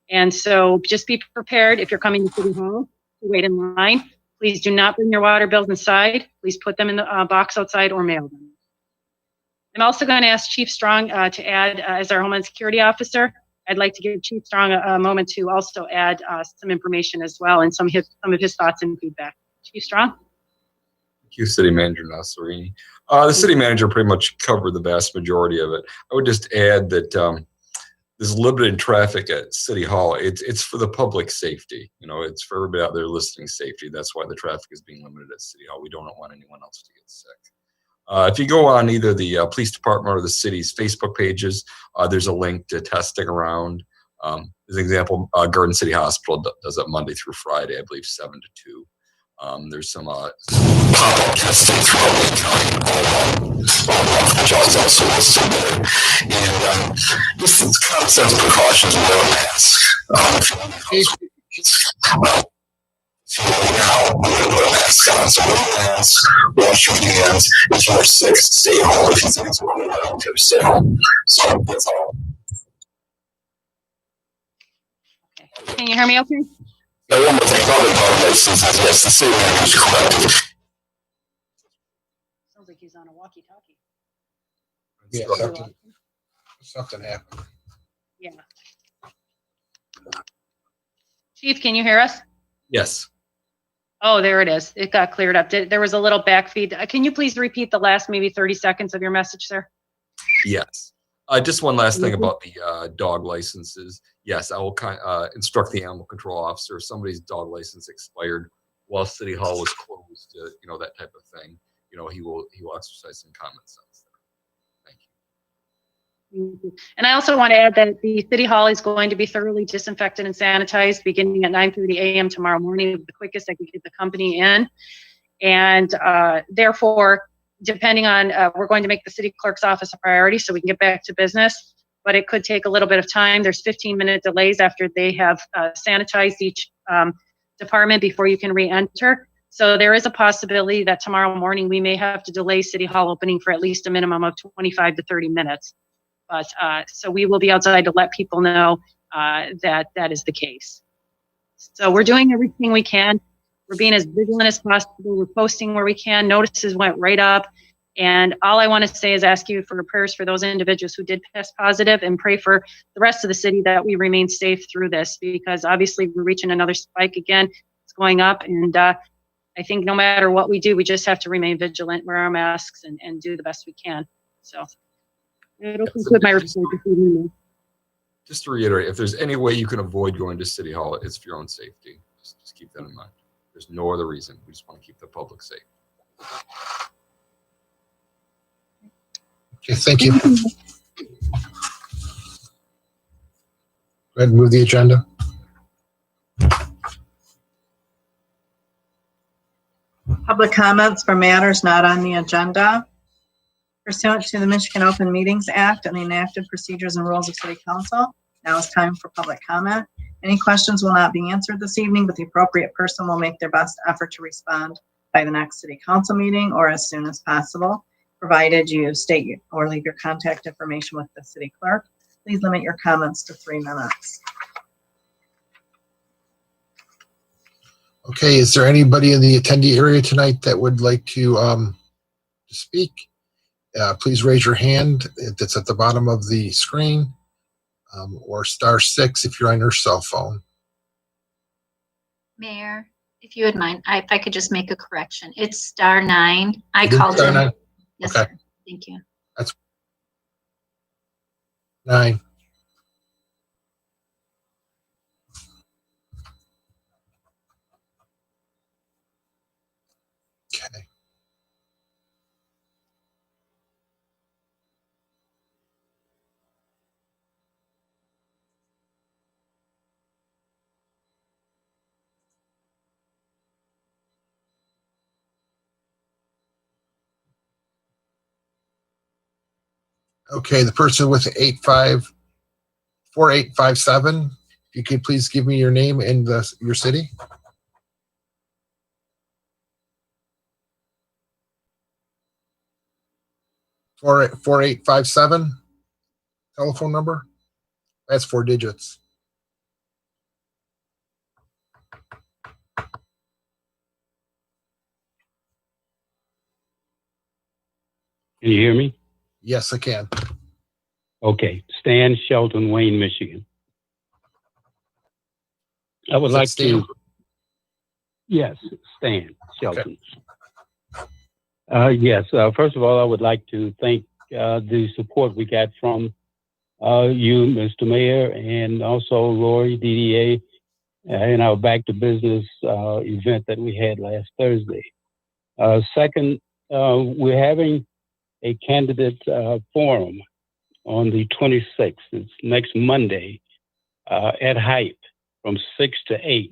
And so just be prepared if you're coming to City Hall to wait in line. Please do not bring your water bills inside. Please put them in the box outside or mail them. I'm also going to ask Chief Strong to add, as our Homeland Security Officer, I'd like to give Chief Strong a moment to also add some information as well and some of his thoughts and feedback. Chief Strong? Thank you, City Manager Nasserini. The city manager pretty much covered the vast majority of it. I would just add that there's limited traffic at City Hall. It's for the public safety. You know, it's for everybody out there listening safety. That's why the traffic is being limited at City Hall. We don't want anyone else to get sick. If you go on either the police department or the city's Facebook pages, there's a link to testing around. As an example, Garden City Hospital does it Monday through Friday, I believe 7 to 2. There's some pop-up testing throughout the county. Jobs also listed there. And just some common sense precautions with wearing masks. If you're now, I'm going to put a mask on. So wear a mask, wash your hands. If you're sick, stay home. If you think it's going to stay home. So that's all. Can you hear me okay? Now, one more thing about the dog licenses, yes, the city manager is correct. Sounds like he's on a walkie-talkie. Yeah, something happened. Yeah. Chief, can you hear us? Yes. Oh, there it is. It got cleared up. There was a little back feed. Can you please repeat the last maybe 30 seconds of your message, sir? Yes. Just one last thing about the dog licenses. Yes, I will instruct the animal control officer if somebody's dog license expired while City Hall was closed, you know, that type of thing. You know, he will exercise some common sense there. Thank you. And I also want to add that the City Hall is going to be thoroughly disinfected and sanitized beginning at 9:30 a.m. tomorrow morning, the quickest I can get the company in. And therefore, depending on, we're going to make the city clerk's office a priority so we can get back to business, but it could take a little bit of time. There's 15-minute delays after they have sanitized each department before you can re-enter. So there is a possibility that tomorrow morning we may have to delay City Hall opening for at least a minimum of 25 to 30 minutes. But so we will be outside to let people know that that is the case. So we're doing everything we can. We're being as vigilant as possible. We're posting where we can. Notices went right up. And all I want to say is ask you for prayers for those individuals who did test positive and pray for the rest of the city that we remain safe through this, because obviously we're reaching another spike again. It's going up. And I think no matter what we do, we just have to remain vigilant, wear our masks, and do the best we can. So it'll conclude my report this evening. Just to reiterate, if there's any way you can avoid going to City Hall, it's for your own safety. Just keep that in mind. There's no other reason. We just want to keep the public safe. Okay, thank you. Go ahead and move the agenda. Public comments for matters not on the agenda. Pursuant to the Michigan Open Meetings Act and the enacted procedures and rules of City Council, now is time for public comment. Any questions will not be answered this evening, but the appropriate person will make their best effort to respond by the next City Council meeting or as soon as possible, provided you state or leave your contact information with the city clerk. Please limit your comments to 3 minutes. Okay, is there anybody in the attendee area tonight that would like to speak? Please raise your hand. That's at the bottom of the screen, or *6 if you're on your cell phone. Mayor, if you would mind, if I could just make a correction. It's *9. I called in. *9? Yes, Okay. sir. Thank you. That's 9. Okay. Okay, the person with 4857, if you could please give me your name and your city. Four 4857 telephone number. That's 4 digits. Can you hear me? Yes, I can. Okay. Stan Shelton, Wayne, Michigan. I would like to. Yes, Stan Shelton. Okay. Yes. First of all, I would like to thank the support we got from you, Mr. Mayor, and also Lori, DDA, in our Back to Business event that we had last Thursday. Second, we're having a candidate forum on the 26th. It's next Monday at Hype from 6 to 8.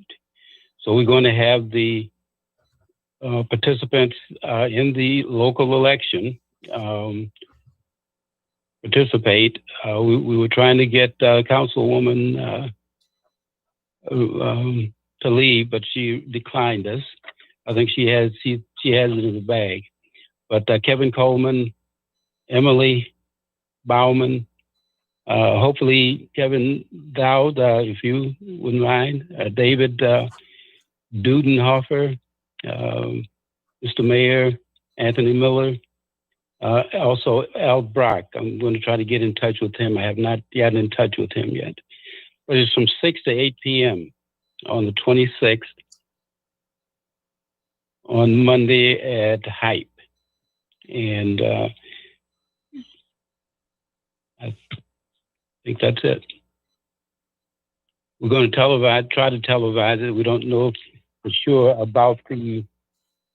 So we're going to have the participants in the local election participate. We were trying to get Councilwoman to leave, but she declined us. I think she has it in the bag. But Kevin Coleman, Emily Bauman, hopefully Kevin Dowd, if you wouldn't mind, David Dudenhofer, Mr. Mayor, Anthony Miller, also Al Brock. I'm going to try to get in touch with him. I have not gotten in touch with him yet. But it's from 6 to 8 p.m. on the 26th on Monday at Hype. And I think that's it. We're going to try to televise it. We don't know for sure about the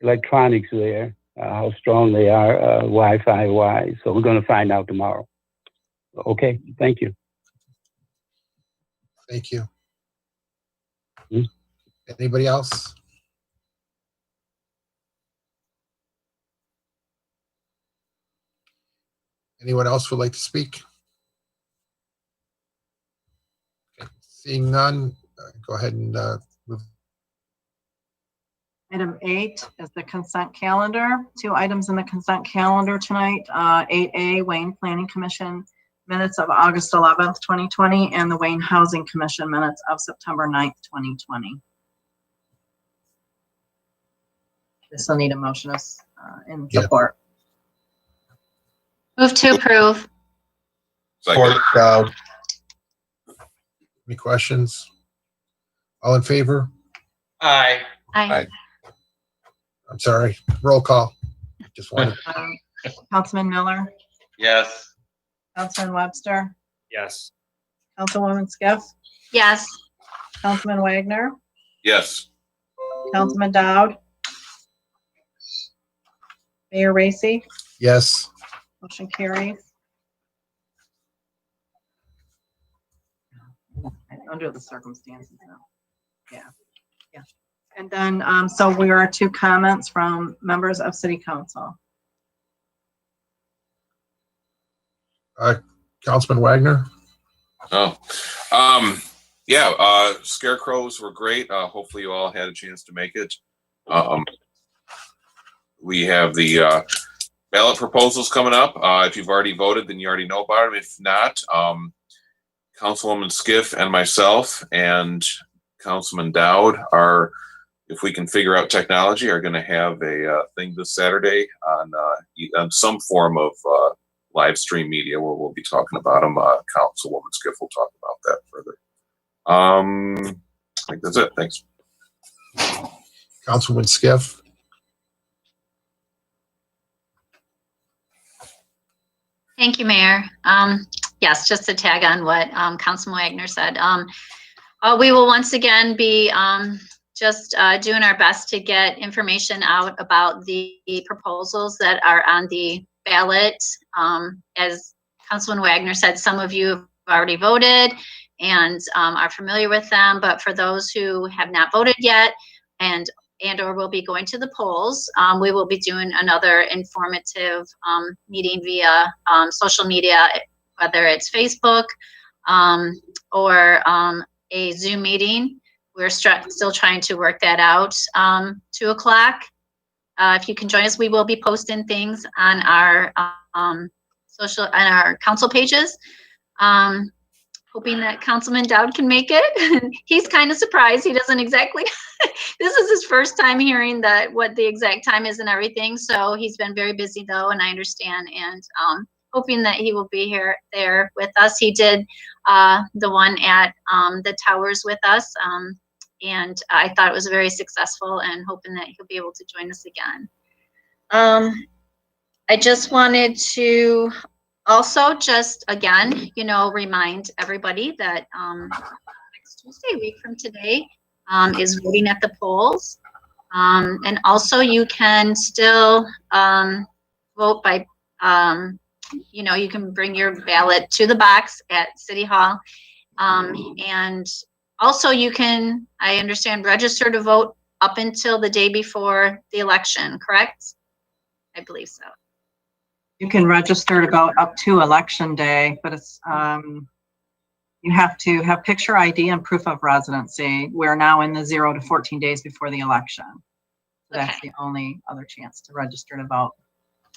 electronics there, how strong they are Wi-Fi wise. So we're going to find out tomorrow. Okay, thank you. Thank you. Anybody else? Anyone else would like to speak? Okay. Seeing none, go ahead and move. Item 8 is the consent calendar. 2 items in the consent calendar tonight. 8A, Wayne Planning Commission minutes of August 11th, 2020, and the Wayne Housing Commission minutes of September 9th, 2020. This will need a motion in support. Move to approve. Support Dowd. Any questions? All in favor? Aye. Aye. I'm sorry, roll call. Just wanted. Councilman Miller, Yes. Councilman Webster, Yes. Councilwoman Skiff, Yes. Councilman Wagner, Yes. Councilman Dowd, Mayor Racy, Yes. motion carries. Under the circumstances now. Yeah. And then, so we are 2 comments from members of City Council. Councilman Wagner. Yeah, scarecrows were great. Hopefully you all had a chance to make it. We have the ballot proposals coming up. If you've already voted, then you already know about them. If not, Councilwoman Skiff and myself and Councilman Dowd are, if we can figure out technology, are going to have a thing this Saturday on some form of live stream media where we'll be talking about them. Councilwoman Skiff will talk about that further. I think that's it. Thanks. Councilwoman Skiff. Thank you, Mayor. Yes, just to tag on what Councilman Wagner said. We will once again be just doing our best to get information out about the proposals that are on the ballot. As Councilman Wagner said, some of you have already voted and are familiar with them, but for those who have not voted yet and or will be going to the polls, we will be doing another informative meeting via social media, whether it's Facebook or a Zoom meeting. We're still trying to work that out. 2 o'clock. If you can join us, we will be posting things on our council pages. Hoping that Councilman Dowd can make it. He's kind of surprised. He doesn't exactly. This is his first time hearing what the exact time is and everything. So he's been very busy though, and I understand. And hoping that he will be there with us. He did the one at the towers with us. And I thought it was very successful, and hoping that he'll be able to join us again. I just wanted to Also, just again, remind everybody that next Tuesday, a week from today, is voting at the polls. And also you can still vote by, you can bring your ballot to the box at City Hall. And also you can, I understand, register to vote up until the day before the election, correct? I believe so. You can register to vote up to election day, but it's, you have to have picture ID and proof of residency. We're now in the 0 to 14 days before the election. So that's the only other chance to register to vote.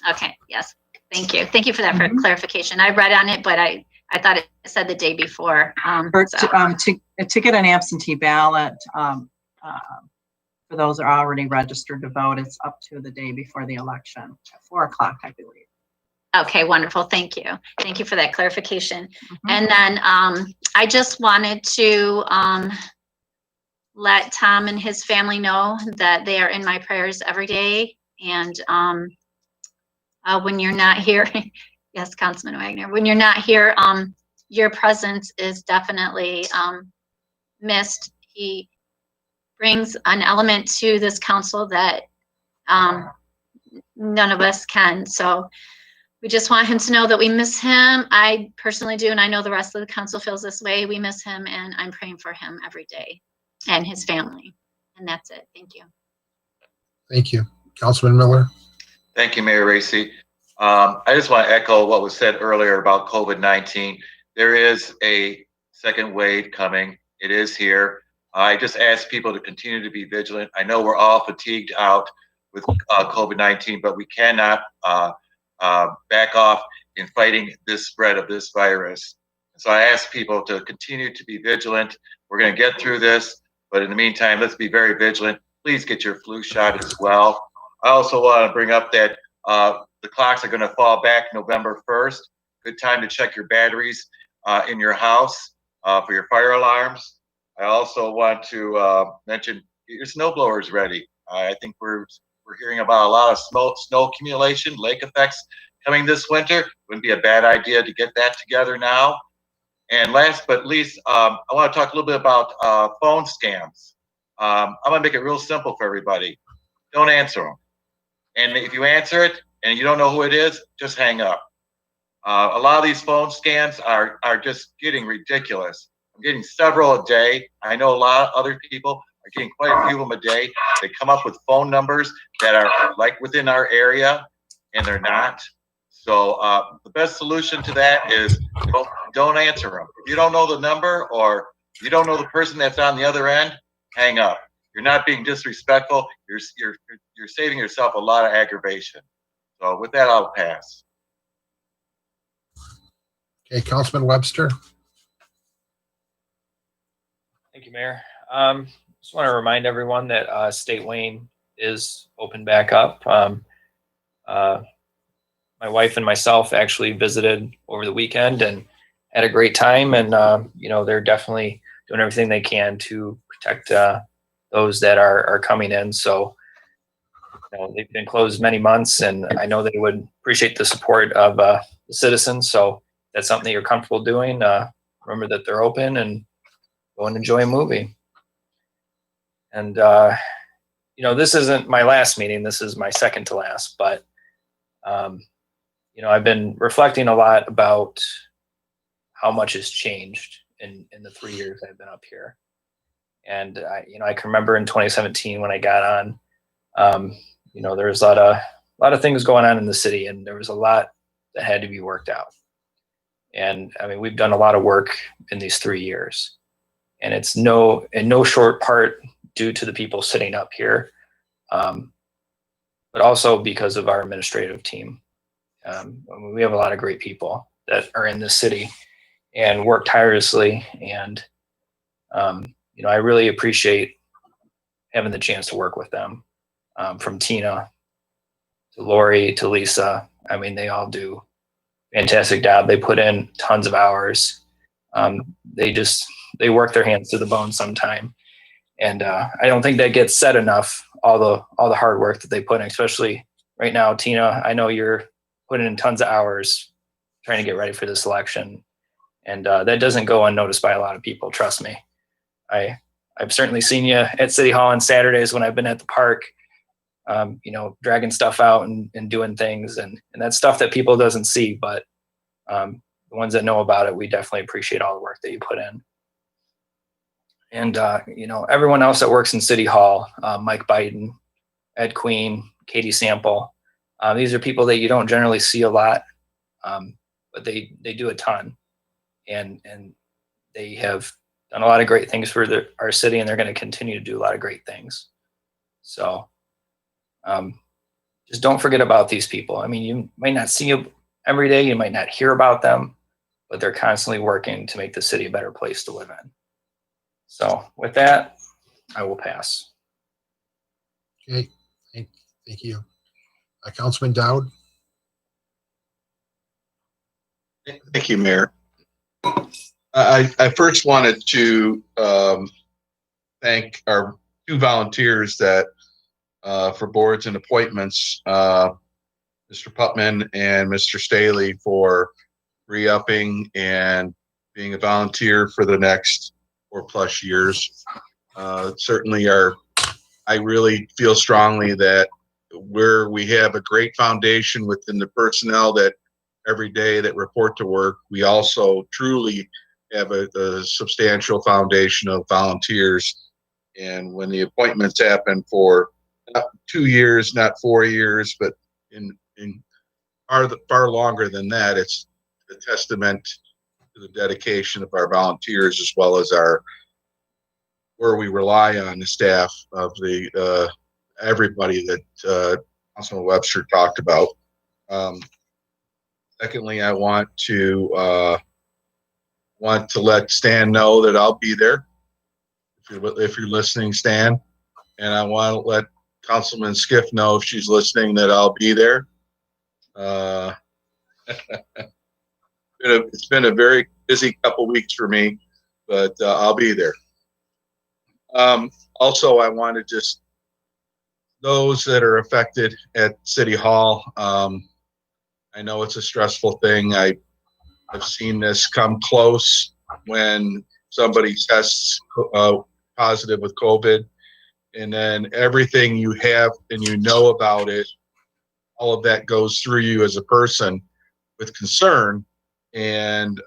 Okay, yes, thank you. Thank you for that for clarification. I read on it, but I thought it said the day before. To get an absentee ballot, for those that are already registered to vote, it's up to the day before the election, at 4 o'clock, I believe. Okay, wonderful. Thank you. Thank you for that clarification. And then I just wanted to let Tom and his family know that they are in my prayers every day. And when you're not here, yes, Councilman Wagner, when you're not here, your presence is definitely missed. He brings an element to this council that none of us can. So we just want him to know that we miss him. I personally do, and I know the rest of the council feels this way. We miss him, and I'm praying for him every day and his family. And that's it. Thank you. Thank you. Councilman Miller. Thank you, Mayor Racy. I just want to echo what was said earlier about COVID-19. There is a second wave coming. It is here. I just ask people to continue to be vigilant. I know we're all fatigued out with COVID-19, but we cannot back off in fighting this spread of this virus. So I ask people to continue to be vigilant. We're going to get through this, but in the meantime, let's be very vigilant. Please get your flu shot as well. I also want to bring up that the clocks are going to fall back November 1st. Good time to check your batteries in your house for your fire alarms. I also want to mention get your snow blowers ready. I think we're hearing about a lot of snow accumulation, lake effects coming this winter. Wouldn't be a bad idea to get that together now. And last but least, I want to talk a little bit about phone scams. I'm going to make it real simple for everybody. Don't answer them. And if you answer it and you don't know who it is, just hang up. A lot of these phone scams are just getting ridiculous. I'm getting several a day. I know a lot of other people are getting quite a few of them a day. They come up with phone numbers that are like within our area, and they're not. So the best solution to that is don't answer them. If you don't know the number or you don't know the person that's on the other end, hang up. You're not being disrespectful. You're saving yourself a lot of aggravation. So with that, I'll pass. Okay, Councilman Webster. Thank you, Mayor. Just want to remind everyone that State Wayne is open back up. My wife and myself actually visited over the weekend and had a great time. And, they're definitely doing everything they can to protect those that are coming in. So, they've been closed many months, and I know they would appreciate the support of the citizens. So if that's something that you're comfortable doing, remember that they're open and go and enjoy a movie. And, this isn't my last meeting. This is my second to last, but, I've been reflecting a lot about how much has changed in the 3 years I've been up here. And I can remember in 2017 when I got on, there was a lot of things going on in the city, and there was a lot that had to be worked out. And we've done a lot of work in these 3 years, and it's in no short part due to the people sitting up here, but also because of our administrative team. We have a lot of great people that are in this city and work tirelessly. And, I really appreciate having the chance to work with them, from Tina to Lori to Lisa. They all do a fantastic job. They put in tons of hours. They work their hands to the bone sometime. And I don't think that gets said enough, all the hard work that they put in, especially right now. Tina, I know you're putting in tons of hours trying to get ready for this election. And that doesn't go unnoticed by a lot of people, trust me. I've certainly seen you at City Hall on Saturdays when I've been at the park, dragging stuff out and doing things. And that's stuff that people doesn't see, but the ones that know about it, we definitely appreciate all the work that you put in. And, everyone else that works in City Hall, Mike Biden, Ed Queen, Katie Sample, these are people that you don't generally see a lot, but they do a ton. And they have done a lot of great things for our city, and they're going to continue to do a lot of great things. So just don't forget about these people. I mean, you might not see them every day, you might not hear about them, but they're constantly working to make the city a better place to live in. So with that, I will pass. Okay, thank you. Councilman Dowd? Thank you, Mayor. I first wanted to thank our two volunteers that for boards and appointments, Mr. Putman and Mr. Staley, for re-upping and being a volunteer for the next 4+ years. Certainly I really feel strongly that we have a great foundation within the personnel that every day that report to work, we also truly have a substantial foundation of volunteers. And when the appointments happen for not 2 years, not 4 years, but in far longer than that, it's a testament to the dedication of our volunteers, as well as where we rely on the staff of the everybody that Councilman Webster talked about. Secondly, I want to let Stan know that I'll be there if you're listening, Stan. And I want to let Councilman Skiff know, if she's listening, that I'll be there. It's been a very busy couple weeks for me, but I'll be there. Also, I want to just, those that are affected at City Hall, I know it's a stressful thing. I've seen this come close when somebody tests positive with COVID, and then everything you have and you know about it, all of that goes through you as a person with concern. And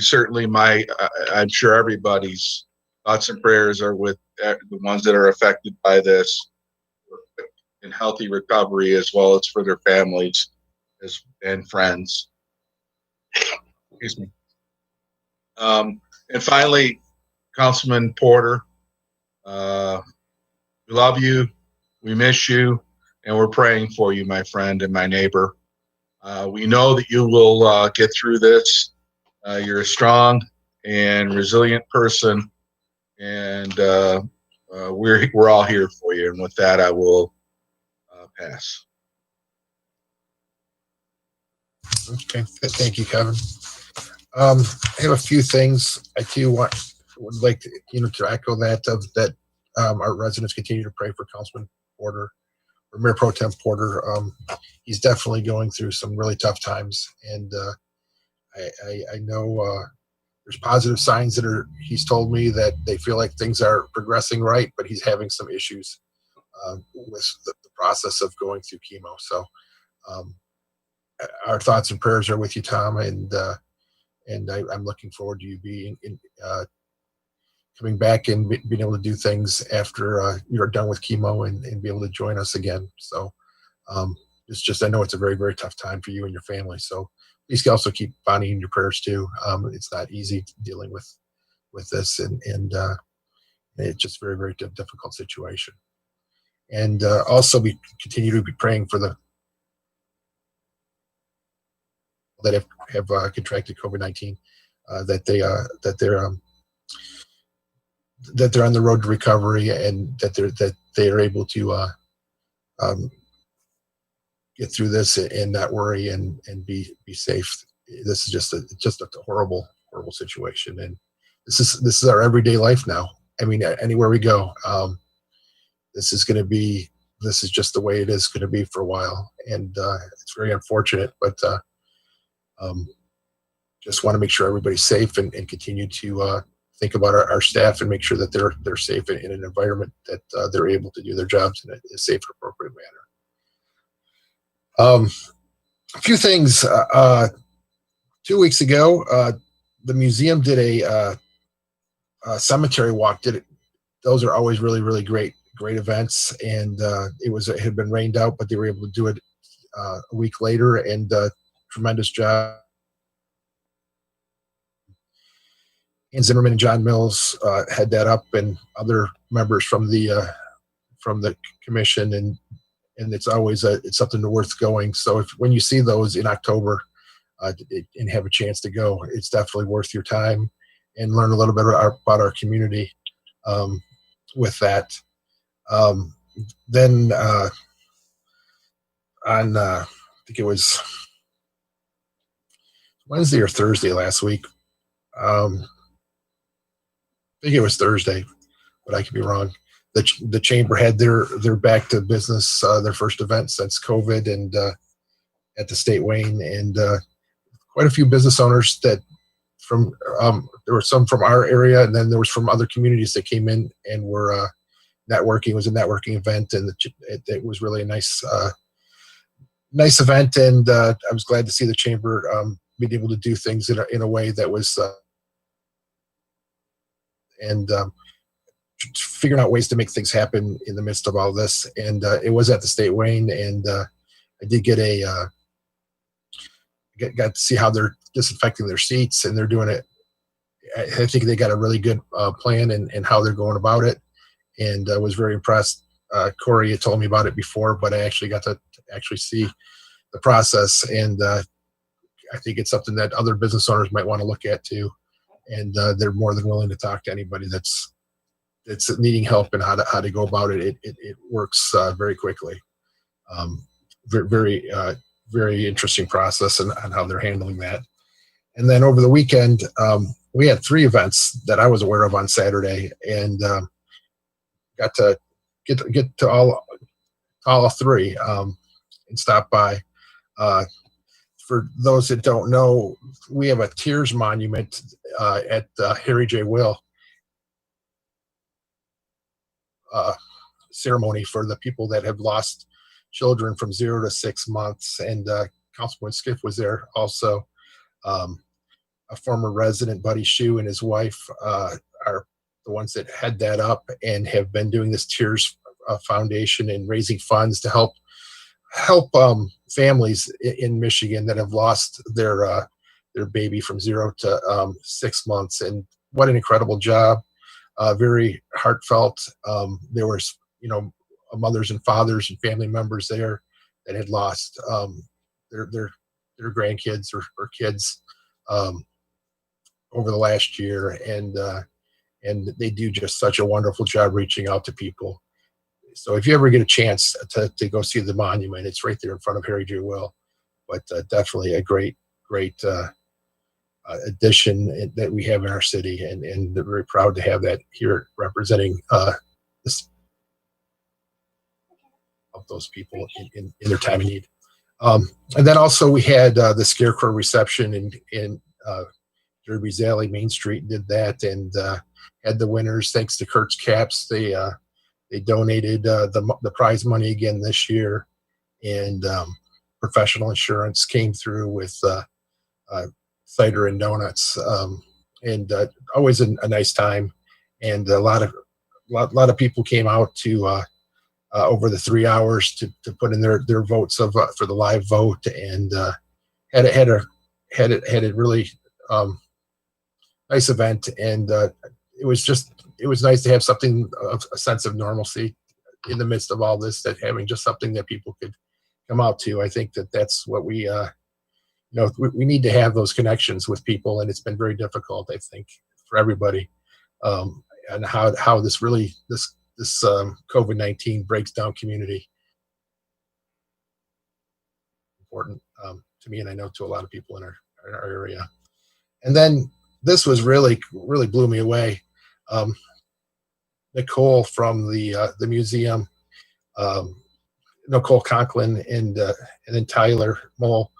certainly I'm sure everybody's thoughts and prayers are with the ones that are affected by this, in healthy recovery, as well as for their families and friends. Excuse me. And finally, Councilman Porter, we love you, we miss you, and we're praying for you, my friend and my neighbor. We know that you will get through this. You're a strong and resilient person, and we're all here for you. And with that, I will pass. Okay, thank you, Kevin. I have a few things. I too would like to, to echo that our residents continue to pray for Councilman Porter, or Mayor Pro Tem Porter. He's definitely going through some really tough times, and I know there's positive signs he's told me that they feel like things are progressing right, but he's having some issues with the process of going through chemo. So our thoughts and prayers are with you, Tom, and I'm looking forward to you being coming back and being able to do things after you're done with chemo and be able to join us again. So it's just, I know it's a very, very tough time for you and your family. So please also keep Bonnie in your prayers too. It's not easy dealing with this, and it's just a very, very difficult situation. And also we continue to be praying for the that have contracted COVID-19, that they're on the road to recovery, and that they are able to get through this and not worry and be safe. This is just a horrible situation, and this is our everyday life now. I mean, anywhere we go, this is just the way it is going to be for a while, and it's very unfortunate, but Just want to make sure everybody's safe and continue to think about our staff and make sure that they're safe in an environment that they're able to do their jobs in a safe and appropriate manner. A few things. 2 weeks ago, the museum did a cemetery walk. Those are always really, really great events. And it had been rained out, but they were able to do it a week later, and tremendous job. Ian Zimmerman and John Mills had that up, and other members from the commission, and it's always it's something worth going. So when you see those in October and have a chance to go, it's definitely worth your time and learn a little bit about our community with that. Then on I think it was Wednesday or Thursday last week. I think it was Thursday, but I could be wrong. The chamber had their back to business, their first event since COVID, and at the State Wayne, and quite a few business owners that from there were some from our area, and then there was from other communities that came in and were networking. It was a networking event, and it was really a nice event, and I was glad to see the chamber being able to do things in a way that was and figuring out ways to make things happen in the midst of all this. And it was at the State Wayne, and I did get got to see how they're disinfecting their seats, and they're doing it. I think they got a really good plan and how they're going about it, and I was very impressed. Corey had told me about it before, but I actually got to see the process, and I think it's something that other business owners might want to look at too. And they're more than willing to talk to anybody that's needing help and how to go about it. It works very quickly. Very interesting process and how they're handling that. And then over the weekend, we had 3 events that I was aware of on Saturday, and got to get to all 3 and stop by. For those that don't know, we have a Tears Monument at Harry J. Will ceremony for the people that have lost children from 0 to 6 months. And Councilman Skiff was there also. A former resident, Buddy Shue, and his wife are the ones that head that up and have been doing this Tears Foundation and raising funds to help families in Michigan that have lost their baby from 0 to 6 months. And what an incredible job. Very heartfelt. There was, mothers and fathers and family members there that had lost their grandkids or kids over the last year. And they do just such a wonderful job reaching out to people. So if you ever get a chance to go see the monument, it's right there in front of Harry J. Will. But definitely a great addition that we have in our city, and we're very proud to have that here representing this, help those people in their time of need. And then also we had the Scarecrow reception in Derby's Alley, Main Street, did that, and had the winners. Thanks to Kurt's Caps, they donated the prize money again this year, and Professional Insurance came through with cider and donuts, and always a nice time. And a lot of people came out to over the 3 hours to put in their votes for the live vote, and had a really nice event. And it was nice to have something of a sense of normalcy in the midst of all this, that having just something that people could come out to. I think that's what we need to have those connections with people, and it's been very difficult, I think, for everybody, and how this COVID-19 breaks down community. Important to me, and I know to a lot of people in our area. And then this was really blew me away. Nicole from the museum, Nicole Conklin, and then Tyler Mole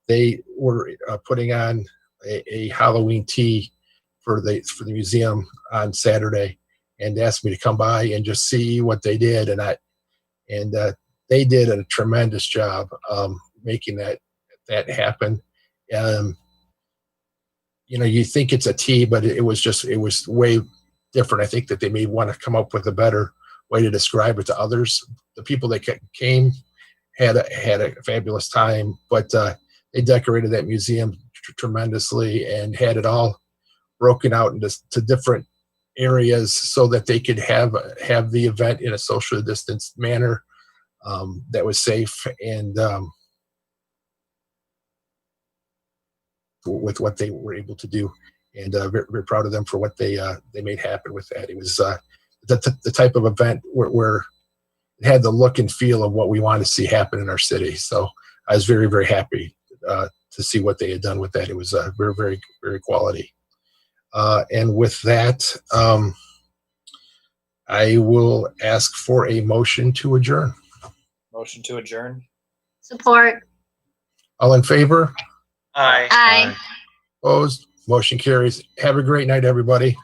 they were putting on a Halloween tea for the museum on Saturday, and asked me to come by and just see what they did. And they did a tremendous job making that happen. You think it's a tea, but it was way different. I think that they may want to come up with a better way to describe it to others. The people that came had a fabulous time, but they decorated that museum tremendously and had it all broken out into different areas so that they could have the event in a socially distanced manner that was safe, and with what they were able to do, and very, very proud of them for what they made happen with that. It was the type of event where it had the look and feel of what we want to see happen in our city. So I was very, very happy to see what they had done with that. It was very, very, very quality. And with that, I will ask for a motion to adjourn. Motion to adjourn. Support. All in favor? Aye. Aye. Opposed? Motion carries. Have a great night, everybody.